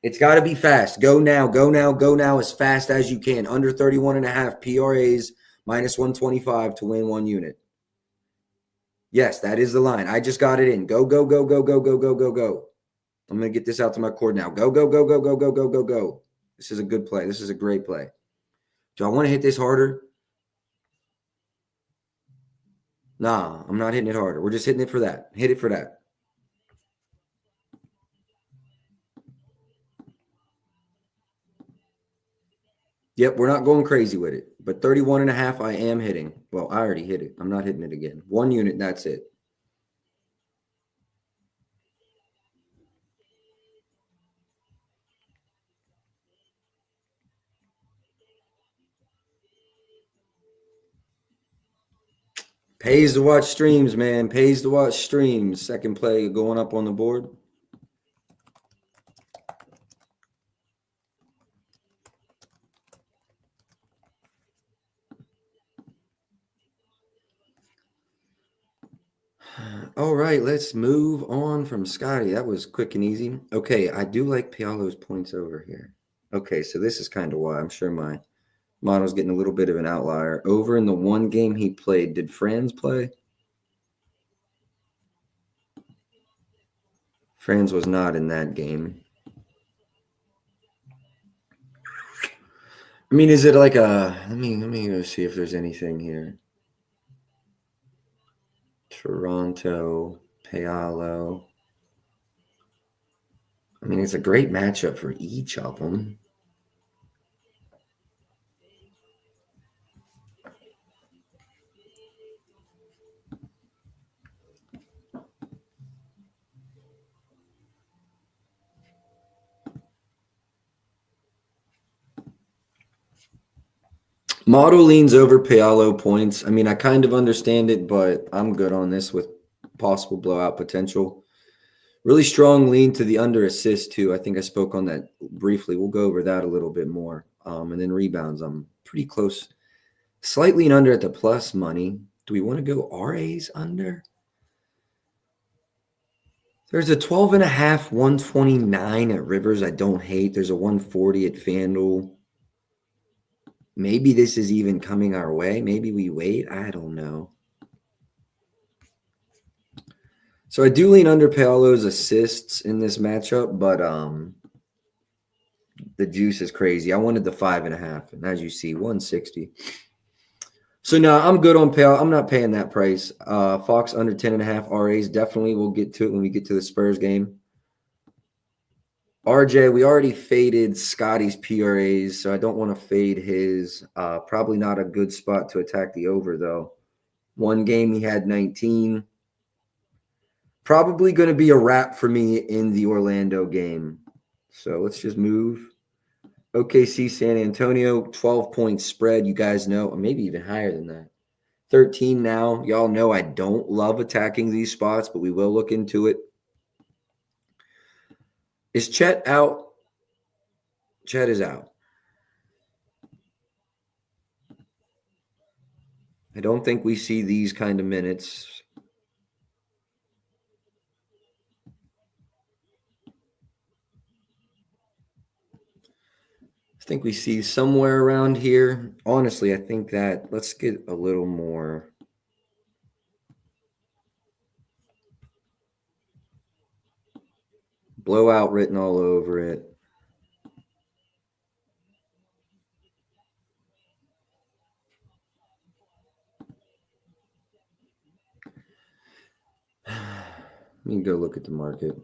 It's got to be fast. Go now. Go now. Go now as fast as you can. Under 31.5 PRAs minus 125 to win 1 unit. Yes, that is the line. I just got it in. Go, go, go, go, go, go, go, go, go. I'm going to get this out to my cord now. Go, go, go, go, go, go, go, go, go. This is a good play. This is a great play. Do I want to hit this harder? Nah, I'm not hitting it harder. We're just hitting it for that. Hit it for that. Yep, we're not going crazy with it. But 31.5 I am hitting. Well, I already hit it. I'm not hitting it again. 1 unit, that's it. Pays to watch streams, man. Pays to watch streams. Second play going up on the board. All right, let's move on from Scotty. That was quick and easy. Okay, I do like Pialo's points over here. Okay, so this is kind of why I'm sure my model's getting a little bit of an outlier. Over in the one game he played, did Franz play? Franz was not in that game. I mean, is it like a? Let me go see if there's anything here. Toronto, Pialo. I mean, it's a great matchup for each of them. Model leans over Pialo points. I mean, I kind of understand it, but I'm good on this with possible blowout potential. Really strong lean to the under assist, too. I think I spoke on that briefly. We'll go over that a little bit more. And then rebounds, I'm pretty close. Slight lean under at the plus money. Do we want to go RAs under? There's a 12.5, 129 at Rivers. I don't hate. There's a 140 at FanDuel. Maybe this is even coming our way. Maybe we wait. I don't know. So I do lean under Paolo's assists in this matchup, but the juice is crazy. I wanted the 5.5, and as you see, 160. So no, I'm good on Paolo. I'm not paying that price. Fox under 10.5 RAs. Definitely we'll get to it when we get to the Spurs game. RJ, we already faded Scotty's PRAs, so I don't want to fade his. Probably not a good spot to attack the over, though. One game he had 19. Probably going to be a wrap for me in the Orlando game. So let's just move. OKC San Antonio, 12-point spread. You guys know, or maybe even higher than that. 13 now. Y'all know I don't love attacking these spots, but we will look into it. Is Chet out? Chet is out. I don't think we see these kind of minutes. I think we see somewhere around here. Honestly, I think that let's get a little more. Blowout written all over it. Let me go look at the market.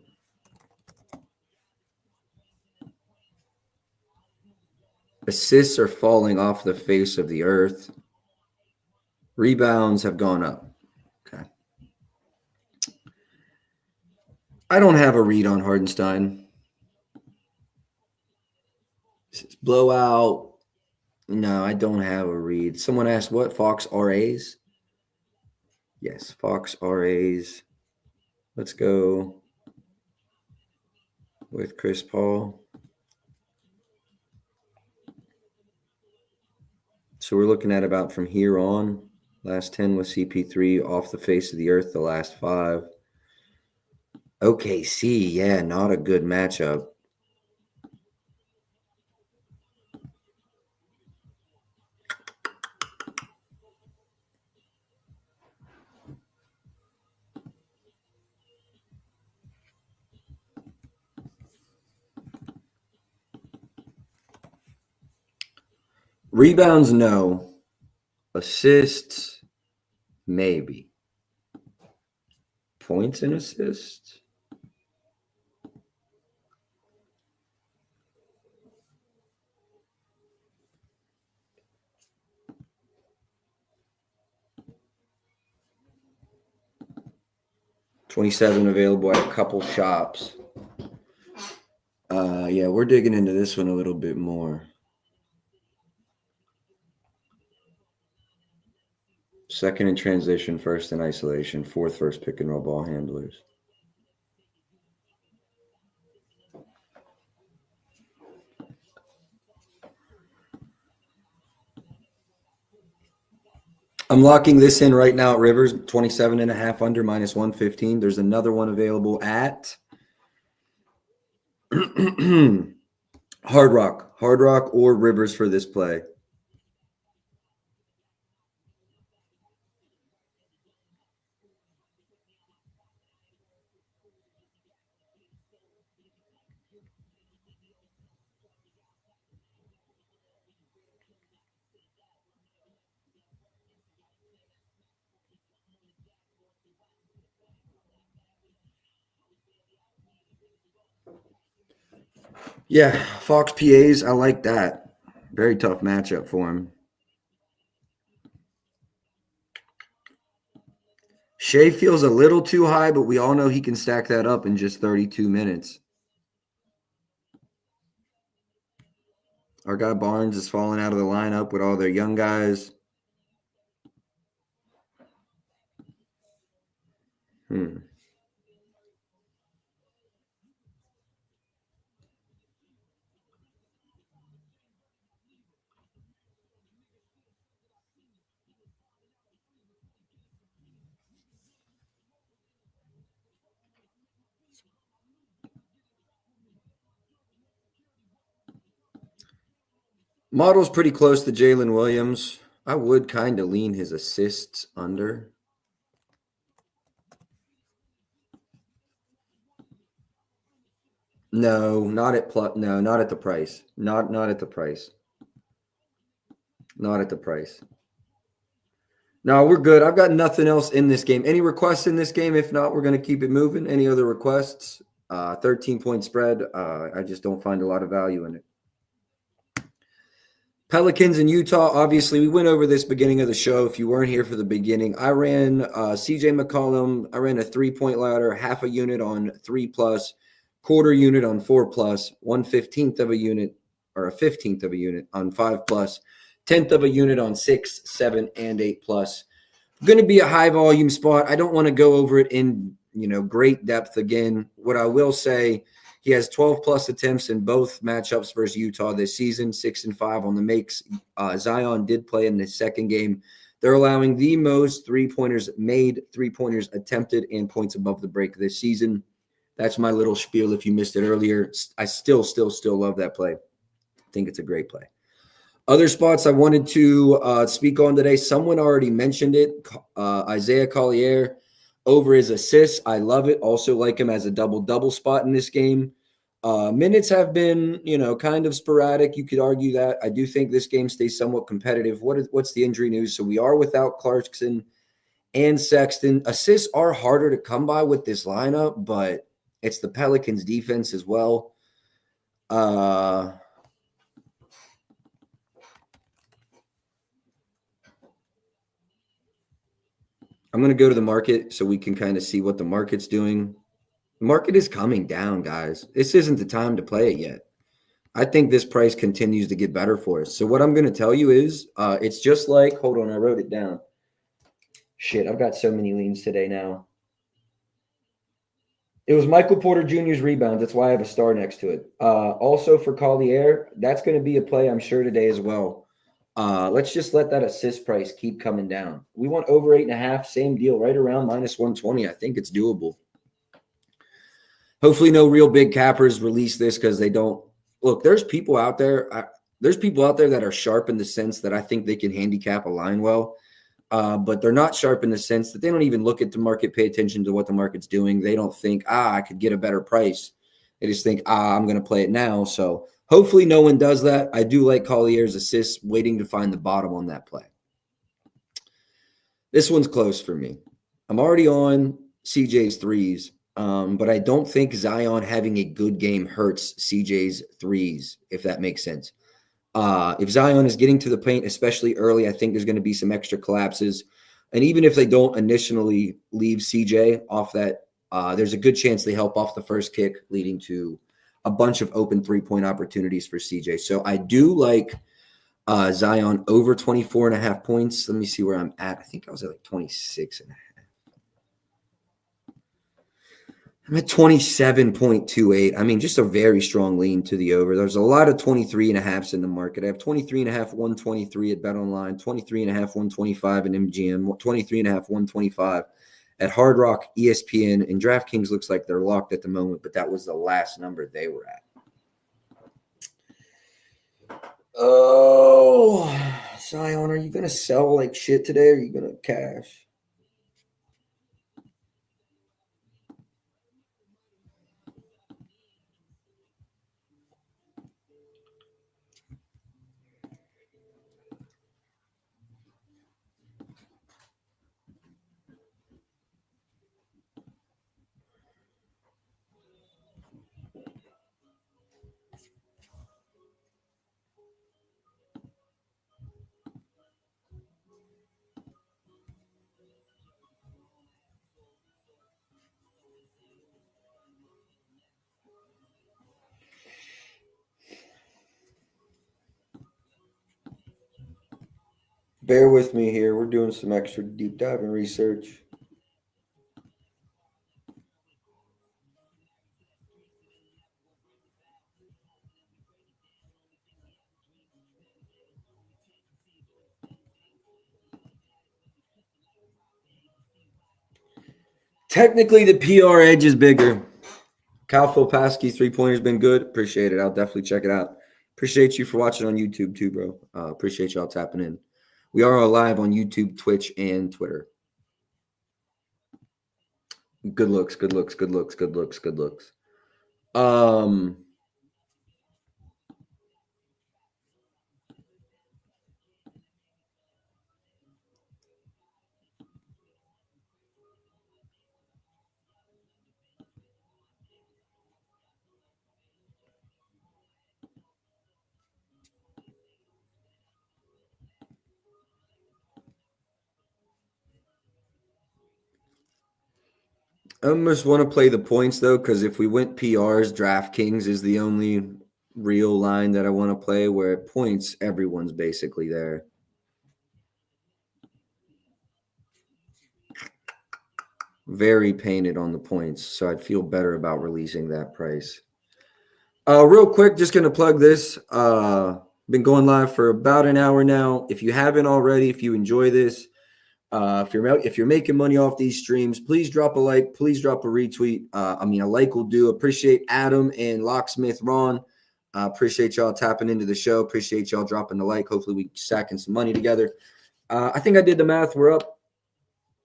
Assists are falling off the face of the earth. Rebounds have gone up. Okay. I don't have a read on Hardenstein. Blowout. No, I don't have a read. Someone asked what? Fox RAs? Yes, Fox RAs. Let's go with Chris Paul. So we're looking at about from here on. Last 10 with CP3 off the face of the earth, the last 5. OKC, yeah, not a good matchup. Rebounds, no. Assists, maybe. Points and assists? $27 available at a couple shops. Yeah, we're digging into this one a little bit more. Second in transition, first in isolation, fourth first pick and roll ball handlers. I'm locking this in right now at Rivers, 27.5 under minus 115. There's another one available at Hard Rock or Rivers for this play. Yeah, Fox PAs, I like that. Very tough matchup for him. Shea feels a little too high, but we all know he can stack that up in just 32 minutes. Our guy Barnes is falling out of the lineup with all their young guys. Model's pretty close to Jalen Williams. I would kind of lean his assists under. No, not at no, not at the price. Not at the price. Not at the price. No, we're good. I've got nothing else in this game. Any requests in this game? If not, we're going to keep it moving. Any other requests? 13-point spread. I just don't find a lot of value in it. Pelicans in Utah. Obviously, we went over this beginning of the show. If you weren't here for the beginning, I ran CJ McCollum. I ran a 3-point ladder, half a unit on 3+, quarter unit on 4+, 1/15th of a unit or a 15th of a unit on 5+, 10th of a unit on 6, 7, and 8+. Going to be a high volume spot. I don't want to go over it in great depth again. What I will say, he has 12+ attempts in both matchups versus Utah this season, 6 and 5 on the makes. Zion did play in the second game. They're allowing the most three-pointers made, three-pointers attempted, and points above the break this season. That's my little spiel if you missed it earlier. I still love that play. I think it's a great play. Other spots I wanted to speak on today, someone already mentioned it, Isaiah Collier over his assists. I love it. Also like him as a double-double spot in this game. Minutes have been, kind of sporadic. You could argue that. I do think this game stays somewhat competitive. What's the injury news? So we are without Clarkson and Sexton. Assists are harder to come by with this lineup, but it's the Pelicans defense as well. I'm going to go to the market so we can kind of see what the market's doing. The market is coming down, guys. This isn't the time to play it yet. I think this price continues to get better for us. So what I'm going to tell you is it's just like, hold on, I wrote it down. Shit, I've got so many leans today now. It was Michael Porter Jr.'s rebound. That's why I have a star next to it. Also for Collier, that's going to be a play, I'm sure, today as well. Let's just let that assist price keep coming down. We want over 8.5, same deal, right around minus 120. I think it's doable. Hopefully no real big cappers release this because they don't. Look, there's people out there. That are sharp in the sense that I think they can handicap a line well. But they're not sharp in the sense that they don't even look at the market, pay attention to what the market's doing. They don't think, I could get a better price. They just think, I'm going to play it now. So hopefully no one does that. I do like Collier's assists, waiting to find the bottom on that play. This one's close for me. I'm already on CJ's threes, but I don't think Zion having a good game hurts CJ's threes, if that makes sense. If Zion is getting to the paint, especially early, I think there's going to be some extra collapses. And even if they don't initially leave CJ off that, there's a good chance they help off the first kick, leading to a bunch of open three-point opportunities for CJ. So I do like Zion over 24.5 points. Let me see where I'm at. I think I was at like 26.5. I'm at 27.28. I mean, just a very strong lean to the over. There's a lot of 23.5s in the market. I have 23.5, 123 at Bet Online, 23.5, 125 in MGM, 23.5, 125 at Hard Rock, ESPN, and DraftKings looks like they're locked at the moment, but that was the last number they were at. Oh, Zion, are you going to sell like shit today or are you going to cash? Bear with me here. We're doing some extra deep dive and research. Technically, the PR edge is bigger. Kyle Filipowski's three-pointer's been good. Appreciate it. I'll definitely check it out. Appreciate you for watching on YouTube too, bro. Appreciate y'all tapping in. We are live on YouTube, Twitch, and Twitter. Good looks, good looks, good looks, good looks, good looks. I almost want to play the points though, because if we went PRs, DraftKings is the only real line that I want to play. Where at points, everyone's basically there. Very painted on the points, so I'd feel better about releasing that price. Real quick, just gonna plug this. Been going live for about an hour now. If you haven't already, if you enjoy this, if you're making money off these streams, please drop a like, please drop a retweet. A like will do. Appreciate Adam and Locksmith Ron. Appreciate y'all tapping into the show. Appreciate y'all dropping the like. Hopefully we stacking some money together. I think I did the math. We're up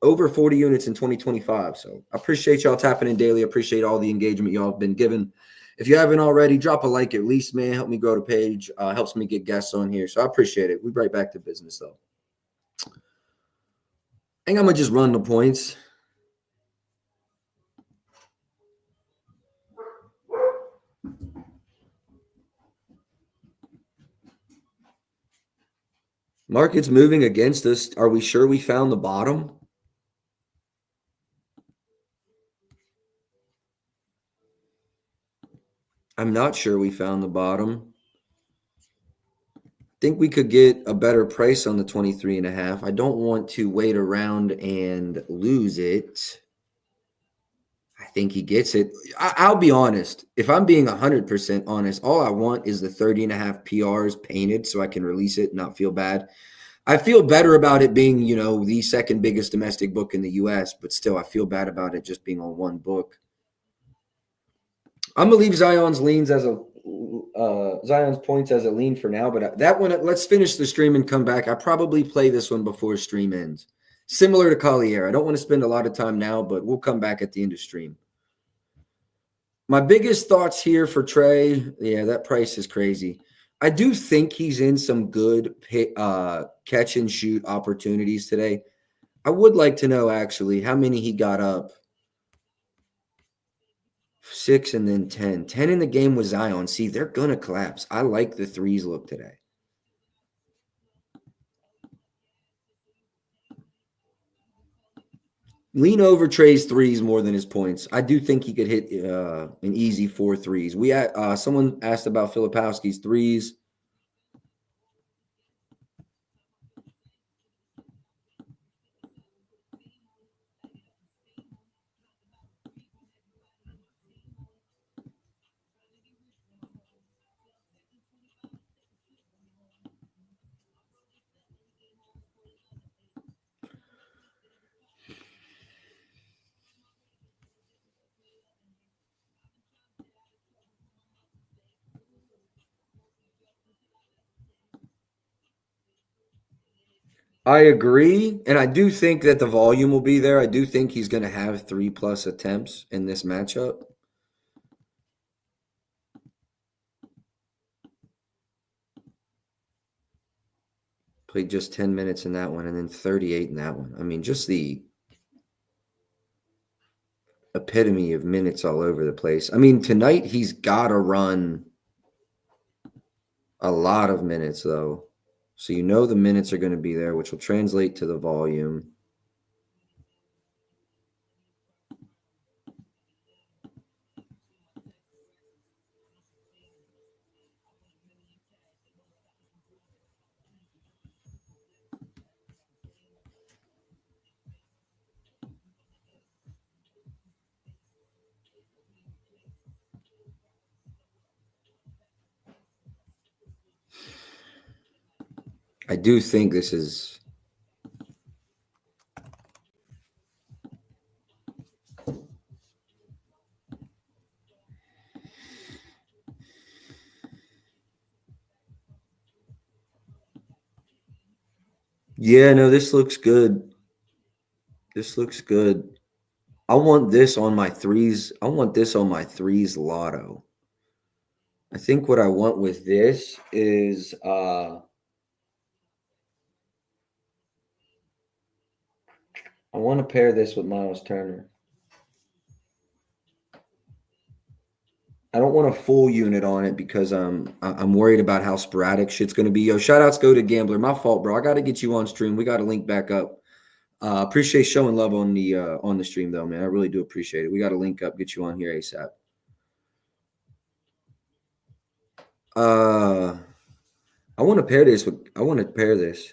over 40 units in 2025. So I appreciate y'all tapping in daily. Appreciate all the engagement y'all have been given. If you haven't already, drop a like at least, man. Help me grow the page. Helps me get guests on here. So I appreciate it. We'll be right back to business, though. I think I'm going to just run the points. Market's moving against us. Are we sure we found the bottom? I'm not sure we found the bottom. I think we could get a better price on the 23.5. I don't want to wait around and lose it. I think he gets it. I'll be honest. If I'm being 100% honest, all I want is the 30.5 PRs painted so I can release it and not feel bad. I feel better about it being, the second biggest domestic book in the U.S., but still I feel bad about it just being on one book. I'm going to leave Zion's points as a lean for now, but that one, let's finish the stream and come back. I probably play this one before stream ends. Similar to Collier. I don't want to spend a lot of time now, but we'll come back at the end of stream. My biggest thoughts here for Trey, that price is crazy. I do think he's in some good catch and shoot opportunities today. I would like to know actually how many he got up. 6 and then 10. 10 in the game with Zion. See, they're going to collapse. I like the threes look today. Lean over Trey's threes more than his points. I do think he could hit an easy 4 threes. Someone asked about Filipowski's threes. I agree, and I do think that the volume will be there. I do think he's going to have 3+ attempts in this matchup. Played just 10 minutes in that one and then 38 in that one. I mean, just the epitome of minutes all over the place. I mean, tonight he's got to run a lot of minutes, though. So you know the minutes are going to be there, which will translate to the volume. I do think this is. Yeah, no, this looks good. This looks good. I want this on my threes. I want this on my threes lotto. I think what I want with this is I want to pair this with Miles Turner. I don't want a full unit on it because I'm worried about how sporadic shit's going to be. Yo, shout outs go to Gambler. My fault, bro. I got to get you on stream. We got to link back up. Appreciate showing love on the stream though, man. I really do appreciate it. We got to link up, get you on here ASAP. I want to pair this with. I want to pair this.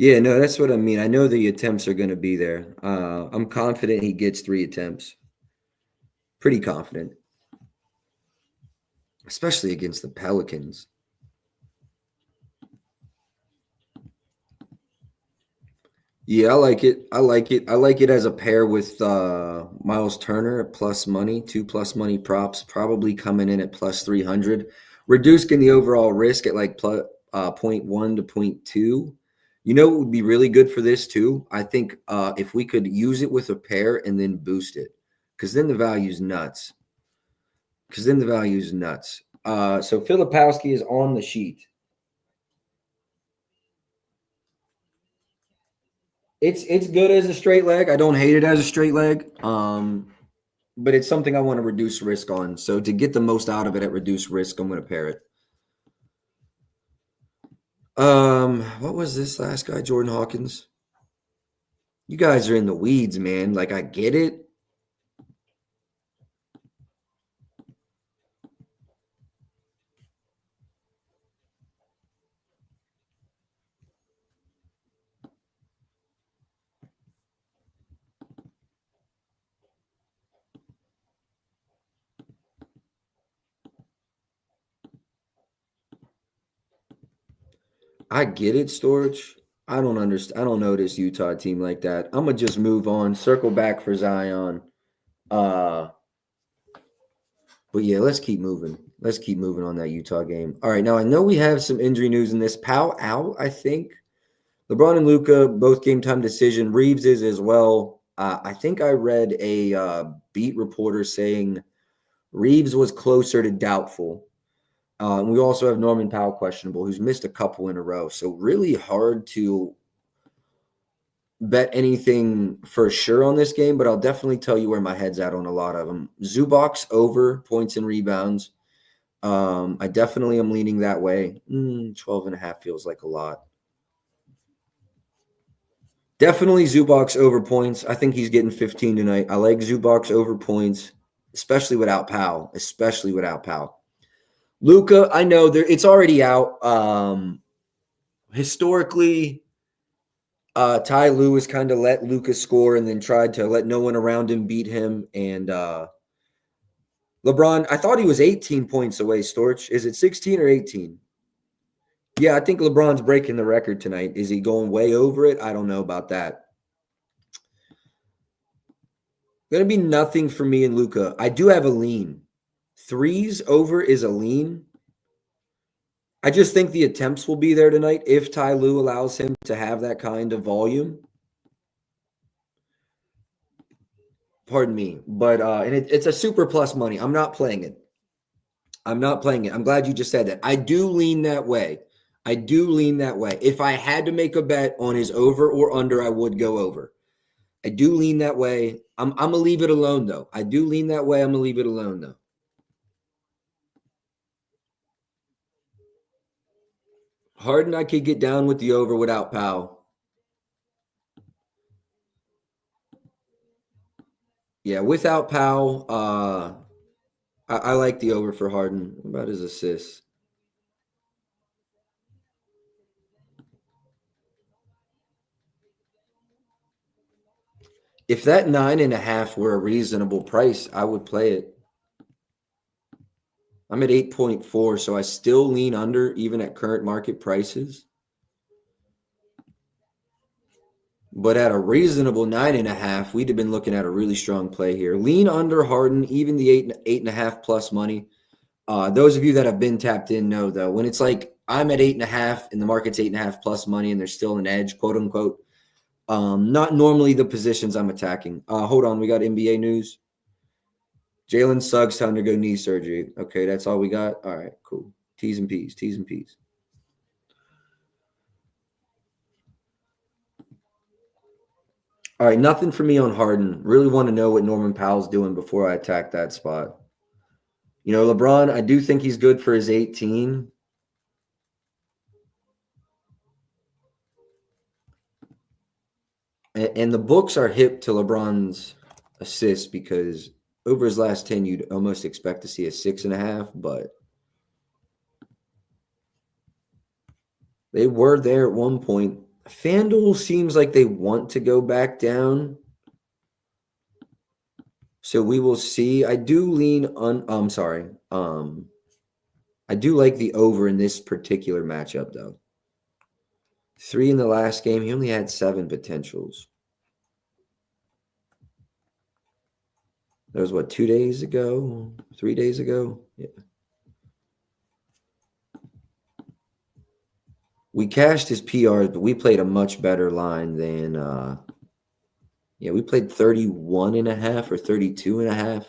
Yeah, no, that's what I mean. I know the attempts are going to be there. I'm confident he gets 3 attempts. Pretty confident, especially against the Pelicans. Yeah, I like it. I like it. I like it as a pair with Miles Turner at plus money, 2+ money props, probably coming in at plus 300, reducing the overall risk at like plus, 0.1 to 0.2. You know what would be really good for this too? I think if we could use it with a pair and then boost it, because then the value's nuts. So Filipowski is on the sheet. It's good as a straight leg. I don't hate it as a straight leg. But it's something I want to reduce risk on. So to get the most out of it at reduced risk, I'm going to pair it. What was this last guy, Jordan Hawkins? You guys are in the weeds, man. Like I get it. I get it, Storage. I don't understand. I don't know this Utah team like that. I'm gonna just move on, circle back for Zion. Uh, but yeah, let's keep moving. Let's keep moving on that Utah game. All right, now I know we have some injury news in this. Powell out, I think. LeBron and Luka both game time decision. Reeves is as well. I think I read a beat reporter saying Reeves was closer to doubtful. And we also have Norman Powell questionable, who's missed a couple in a row. So really hard to bet anything for sure on this game, but I'll definitely tell you where my head's at on a lot of them. Zubac over points and rebounds. I definitely am leaning that way. 12.5 feels like a lot. Definitely Zubac over points. I think he's getting 15 tonight. I like Zubac over points, especially without Powell. Luka, I know it's already out. Historically, Ty Lue has kind of let Luka score and then tried to let no one around him beat him. And LeBron, I thought he was 18 points away, Storch. Is it 16 or 18? Yeah, I think LeBron's breaking the record tonight. Is he going way over it? I don't know about that. Going to be nothing for me and Luka. I do have a lean. Threes over is a lean. I just think the attempts will be there tonight if Ty Lue allows him to have that kind of volume. Pardon me, but and it's a super plus money. I'm not playing it. I'm not playing it. I'm glad you just said that. I do lean that way. I do lean that way. If I had to make a bet on his over or under, I would go over. I do lean that way. I'm gonna leave it alone though. I do lean that way. I'm gonna leave it alone though. Harden, I could get down with the over without Powell. Yeah, without Powell, I like the over for Harden. What about his assists? If that 9.5 were a reasonable price, I would play it. I'm at 8.4, so I still lean under even at current market prices. But at a reasonable 9.5, we'd have been looking at a really strong play here. Lean under Harden, even the 8.5 plus money. Those of you that have been tapped in know though, when it's like I'm at 8.5 and the market's 8.5 plus money and there's still an edge, quote unquote. Not normally the positions I'm attacking. Hold on, we got NBA news. Jalen Suggs to undergo knee surgery. Okay, that's all we got. All right, cool. T's and P's, T's and P's. All right, nothing for me on Harden. Really want to know what Norman Powell's doing before I attack that spot. You know, LeBron, I do think he's good for his 18. And the books are hip to LeBron's assists because over his last 10, you'd almost expect to see a 6.5, but they were there at one point. FanDuel seems like they want to go back down. So we will see. I do lean on I'm sorry. I do like the over in this particular matchup though. 3 in the last game. He only had 7 potentials. That was what, 2 days ago? 3 days ago? Yeah. We cashed his PRs, but we played a much better line than we played 31.5 or 32.5.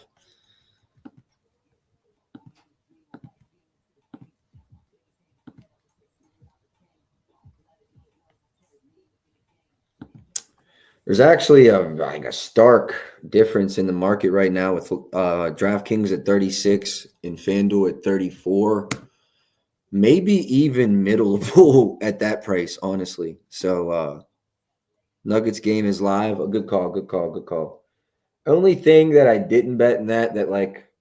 There's actually a stark difference in the market right now with DraftKings at 36 and FanDuel at 34. Maybe even middleable at that price, honestly. So Nuggets game is live. A good call, good call, good call. Only thing that I didn't bet in that like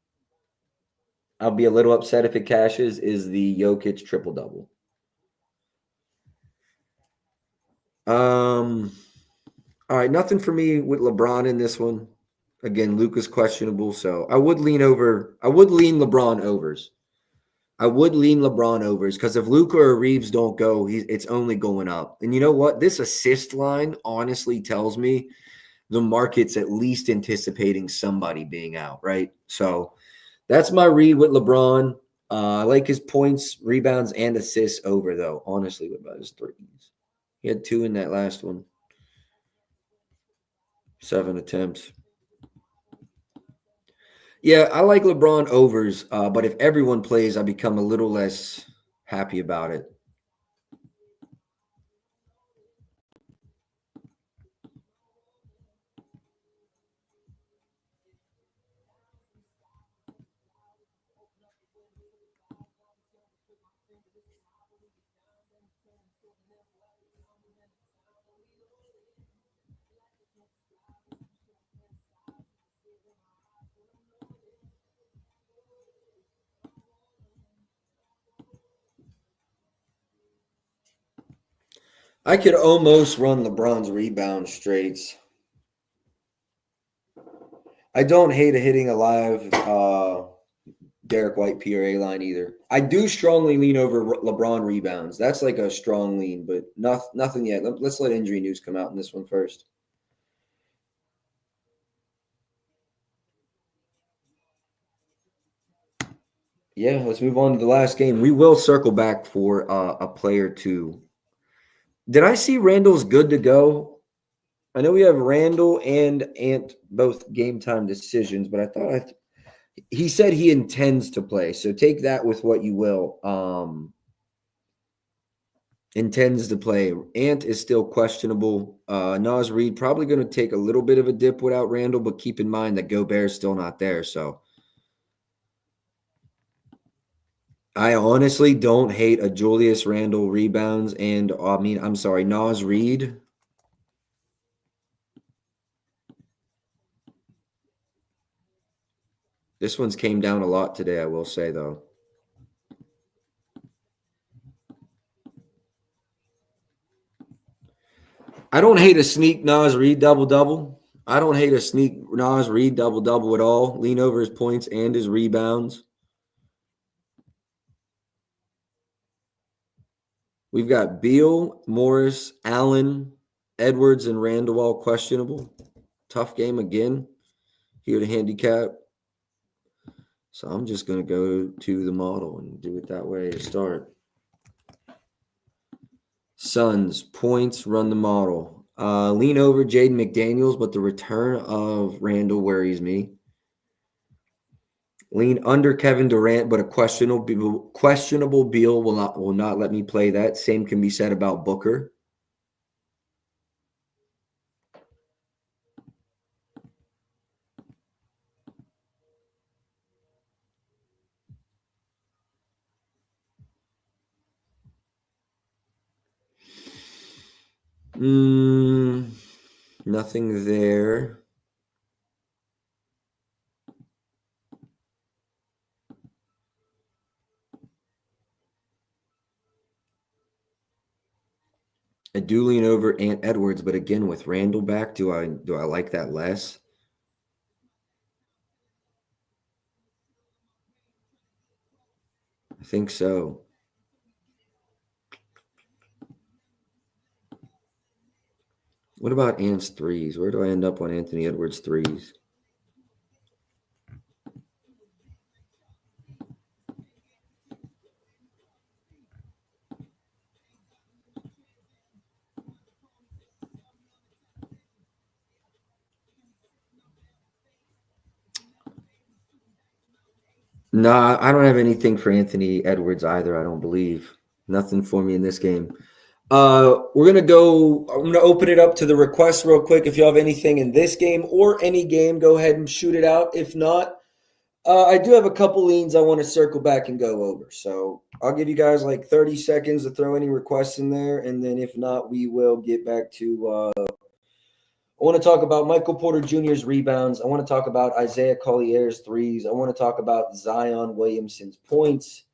I'll be a little upset if it cashes is the Jokic triple double. All right, nothing for me with LeBron in this one. Again, Luka's questionable, so I would lean over. I would lean LeBron overs. I would lean LeBron overs because if Luka or Reeves don't go, it's only going up. And you know what? This assist line honestly tells me the market's at least anticipating somebody being out, right? So that's my read with LeBron. I like his points, rebounds, and assists over, though. Honestly, what about his threes? He had 2 in that last one. 7 attempts. Yeah, I like LeBron overs, but if everyone plays, I become a little less happy about it. I could almost run LeBron's rebound straights. I don't hate hitting a live Derek White PRA line either. I do strongly lean over LeBron rebounds. That's like a strong lean, but nothing yet. Let's let injury news come out in this one first. Yeah, let's move on to the last game. We will circle back for a player two. Did I see Randall's good to go? I know we have Randall and Ant both game time decisions, but I thought he said he intends to play. So take that with what you will. Intends to play. Ant is still questionable. Nas Reed probably going to take a little bit of a dip without Randall, but keep in mind that Gobert's still not there. So I honestly don't hate a Julius Randle rebounds and I'm sorry, Nas Reed. This one's came down a lot today, I will say though. I don't hate a sneak Nas Reed double-double. I don't hate a sneak Nas Reed double-double at all. Lean over his points and his rebounds. We've got Beal, Morris, Allen, Edwards, and Randall all questionable. Tough game again. Here to handicap. So I'm just going to go to the model and do it that way to start. Suns, points, run the model. Lean over Jaden McDaniels, but the return of Randall worries me. Lean under Kevin Durant, but a questionable Beal will not let me play that. Same can be said about Booker. Nothing there. I do lean over Ant Edwards, but again with Randall back, do I like that less? I think so. What about Ant's threes? Where do I end up on Anthony Edwards' threes? Nah, I don't have anything for Anthony Edwards either, I don't believe. Nothing for me in this game. I'm gonna open it up to the requests real quick. If you have anything in this game or any game, go ahead and shoot it out. If not, I do have a couple leans I want to circle back and go over. So I'll give you guys like 30 seconds to throw any requests in there. And then if not, we will get back to I want to talk about Michael Porter Jr.'s rebounds. I want to talk about Isaiah Collier's threes. I want to talk about Zion Williamson's points.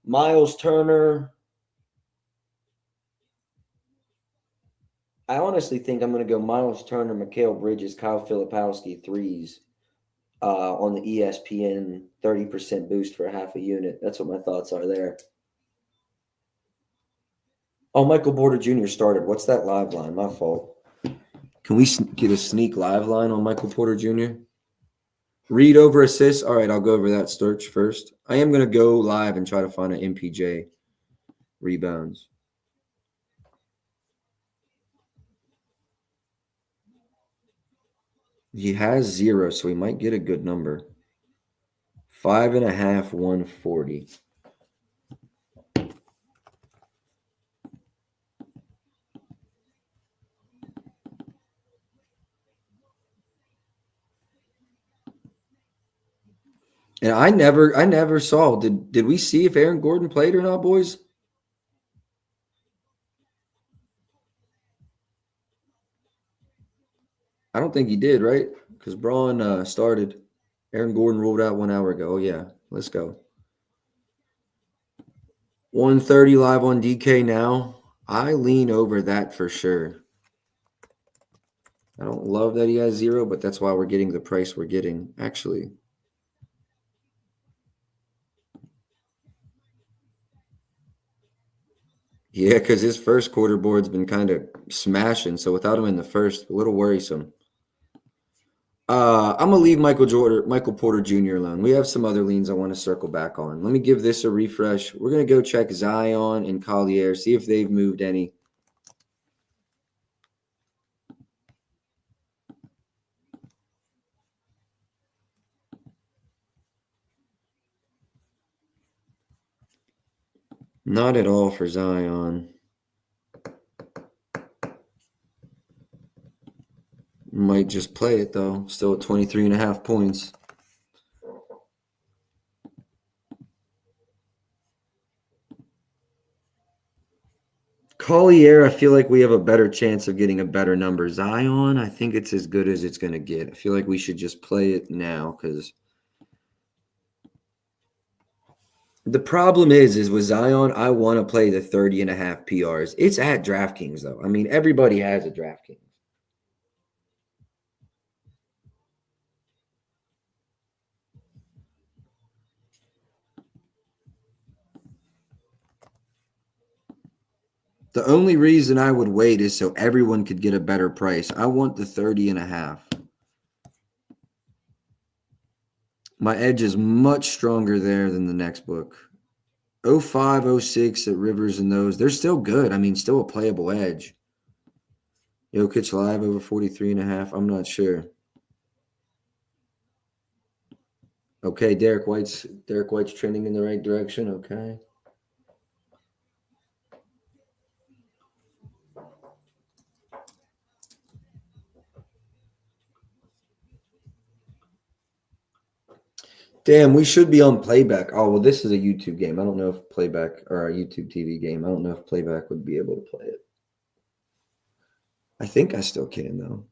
Miles Turner. I honestly think I'm going to go Miles Turner, Mikal Bridges, Kyle Filipowski threes on the ESPN 30% boost for half a unit. That's what my thoughts are there. Oh, Michael Porter Jr. started. What's that live line? My fault. Can we get a sneak live line on Michael Porter Jr.? Read over assists. All right, I'll go over that search first. I am going to go live and try to find an MPJ rebounds. He has 0, so he might get a good number. 5.5, 140. And I never saw. Did we see if Aaron Gordon played or not, boys? I don't think he did, right? Because Braun started. Aaron Gordon ruled out 1 hour ago. Oh yeah, let's go. 130 live on DK now. I lean over that for sure. I don't love that he has 0, but that's why we're getting the price we're getting, actually. Yeah, because his first quarter board's been kind of smashing. So without him in the first, a little worrisome. I'm gonna leave Michael Porter Jr. alone. We have some other leans I want to circle back on. Let me give this a refresh. We're gonna go check Zion and Collier, see if they've moved any. Not at all for Zion. Might just play it though. Still at 23.5 points. Collier, I feel like we have a better chance of getting a better number. Zion, I think it's as good as it's going to get. I feel like we should just play it now because the problem is with Zion, I want to play the 30.5 PRs. It's at DraftKings, though. I mean, everybody has a DraftKings. The only reason I would wait is so everyone could get a better price. I want the 30.5. My edge is much stronger there than the next book. 05, 06 at Rivers and those, they're still good. I mean, still a playable edge. Jokic live over 43.5. I'm not sure. Okay, Derek White's trending in the right direction. Okay. Damn, we should be on playback. Oh, well, this is a YouTube game. I don't know if playback or a YouTube TV game. I don't know if playback would be able to play it. I think I still can, though.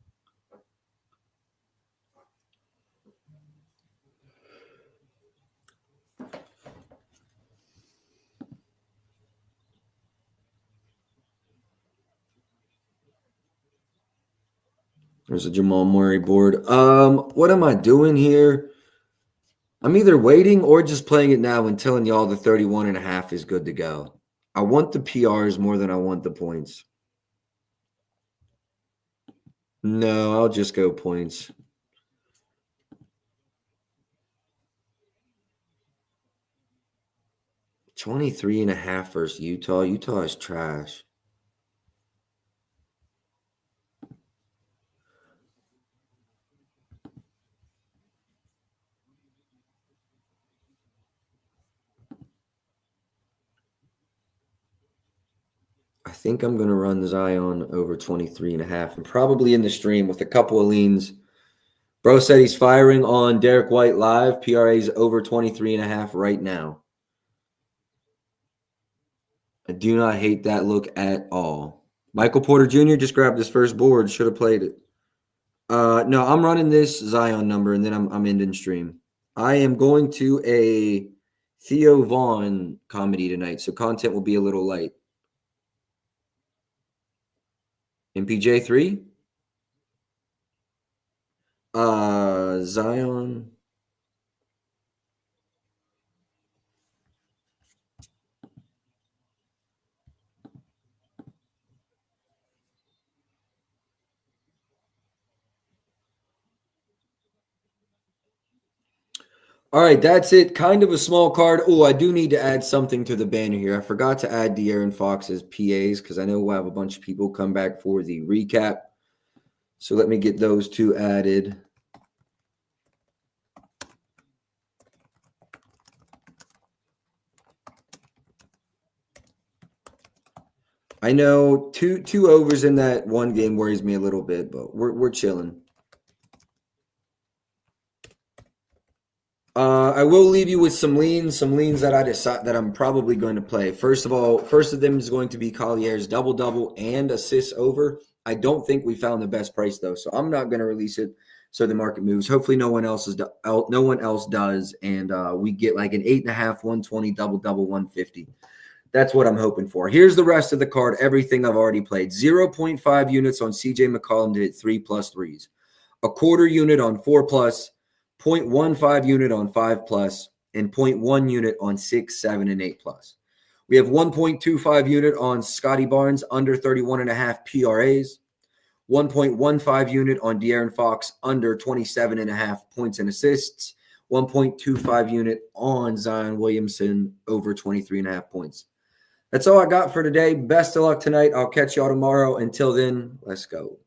There's a Jamal Murray board. What am I doing here? I'm either waiting or just playing it now and telling y'all the 31.5 is good to go. I want the PRs more than I want the points. No, I'll just go points. 23.5 versus Utah. Utah is trash. I think I'm going to run Zion over 23.5 and probably in the stream with a couple of leans. Bro said he's firing on Derek White live. PRA's over 23.5 right now. I do not hate that look at all. Michael Porter Jr. just grabbed his first board. Should have played it. No, I'm running this Zion number and then I'm ending stream. I am going to a Theo Vaughn comedy tonight, so content will be a little light. MPJ3? Zion. All right, that's it. Kind of a small card. Oh, I do need to add something to the banner here. I forgot to add De'Aaron Fox's PAs because I know we'll have a bunch of people come back for the recap. So let me get those two added. I know two overs in that one game worries me a little bit, but we're chilling. I will leave you with some leans that I decide that I'm probably going to play. First of them is going to be Collier's double and assists over. I don't think we found the best price though, so I'm not going to release it. So the market moves. Hopefully, no one else does, and we get like an 8.5, 120 double 150. That's what I'm hoping for. Here's the rest of the card. Everything I've already played. 0.5 units on CJ McCollum to hit 3+ threes. A quarter unit on 4+. 0.15 unit on 5+, and 0.1 unit on 6, 7, and 8+. We have 1.25 unit on Scotty Barnes under 31.5 PRAs, 1.15 unit on De'Aaron Fox, under 27.5 points and assists. 1.25 unit on Zion Williamson, over 23.5 points. That's all I got for today. Best of luck tonight. I'll catch y'all tomorrow. Until then, let's go.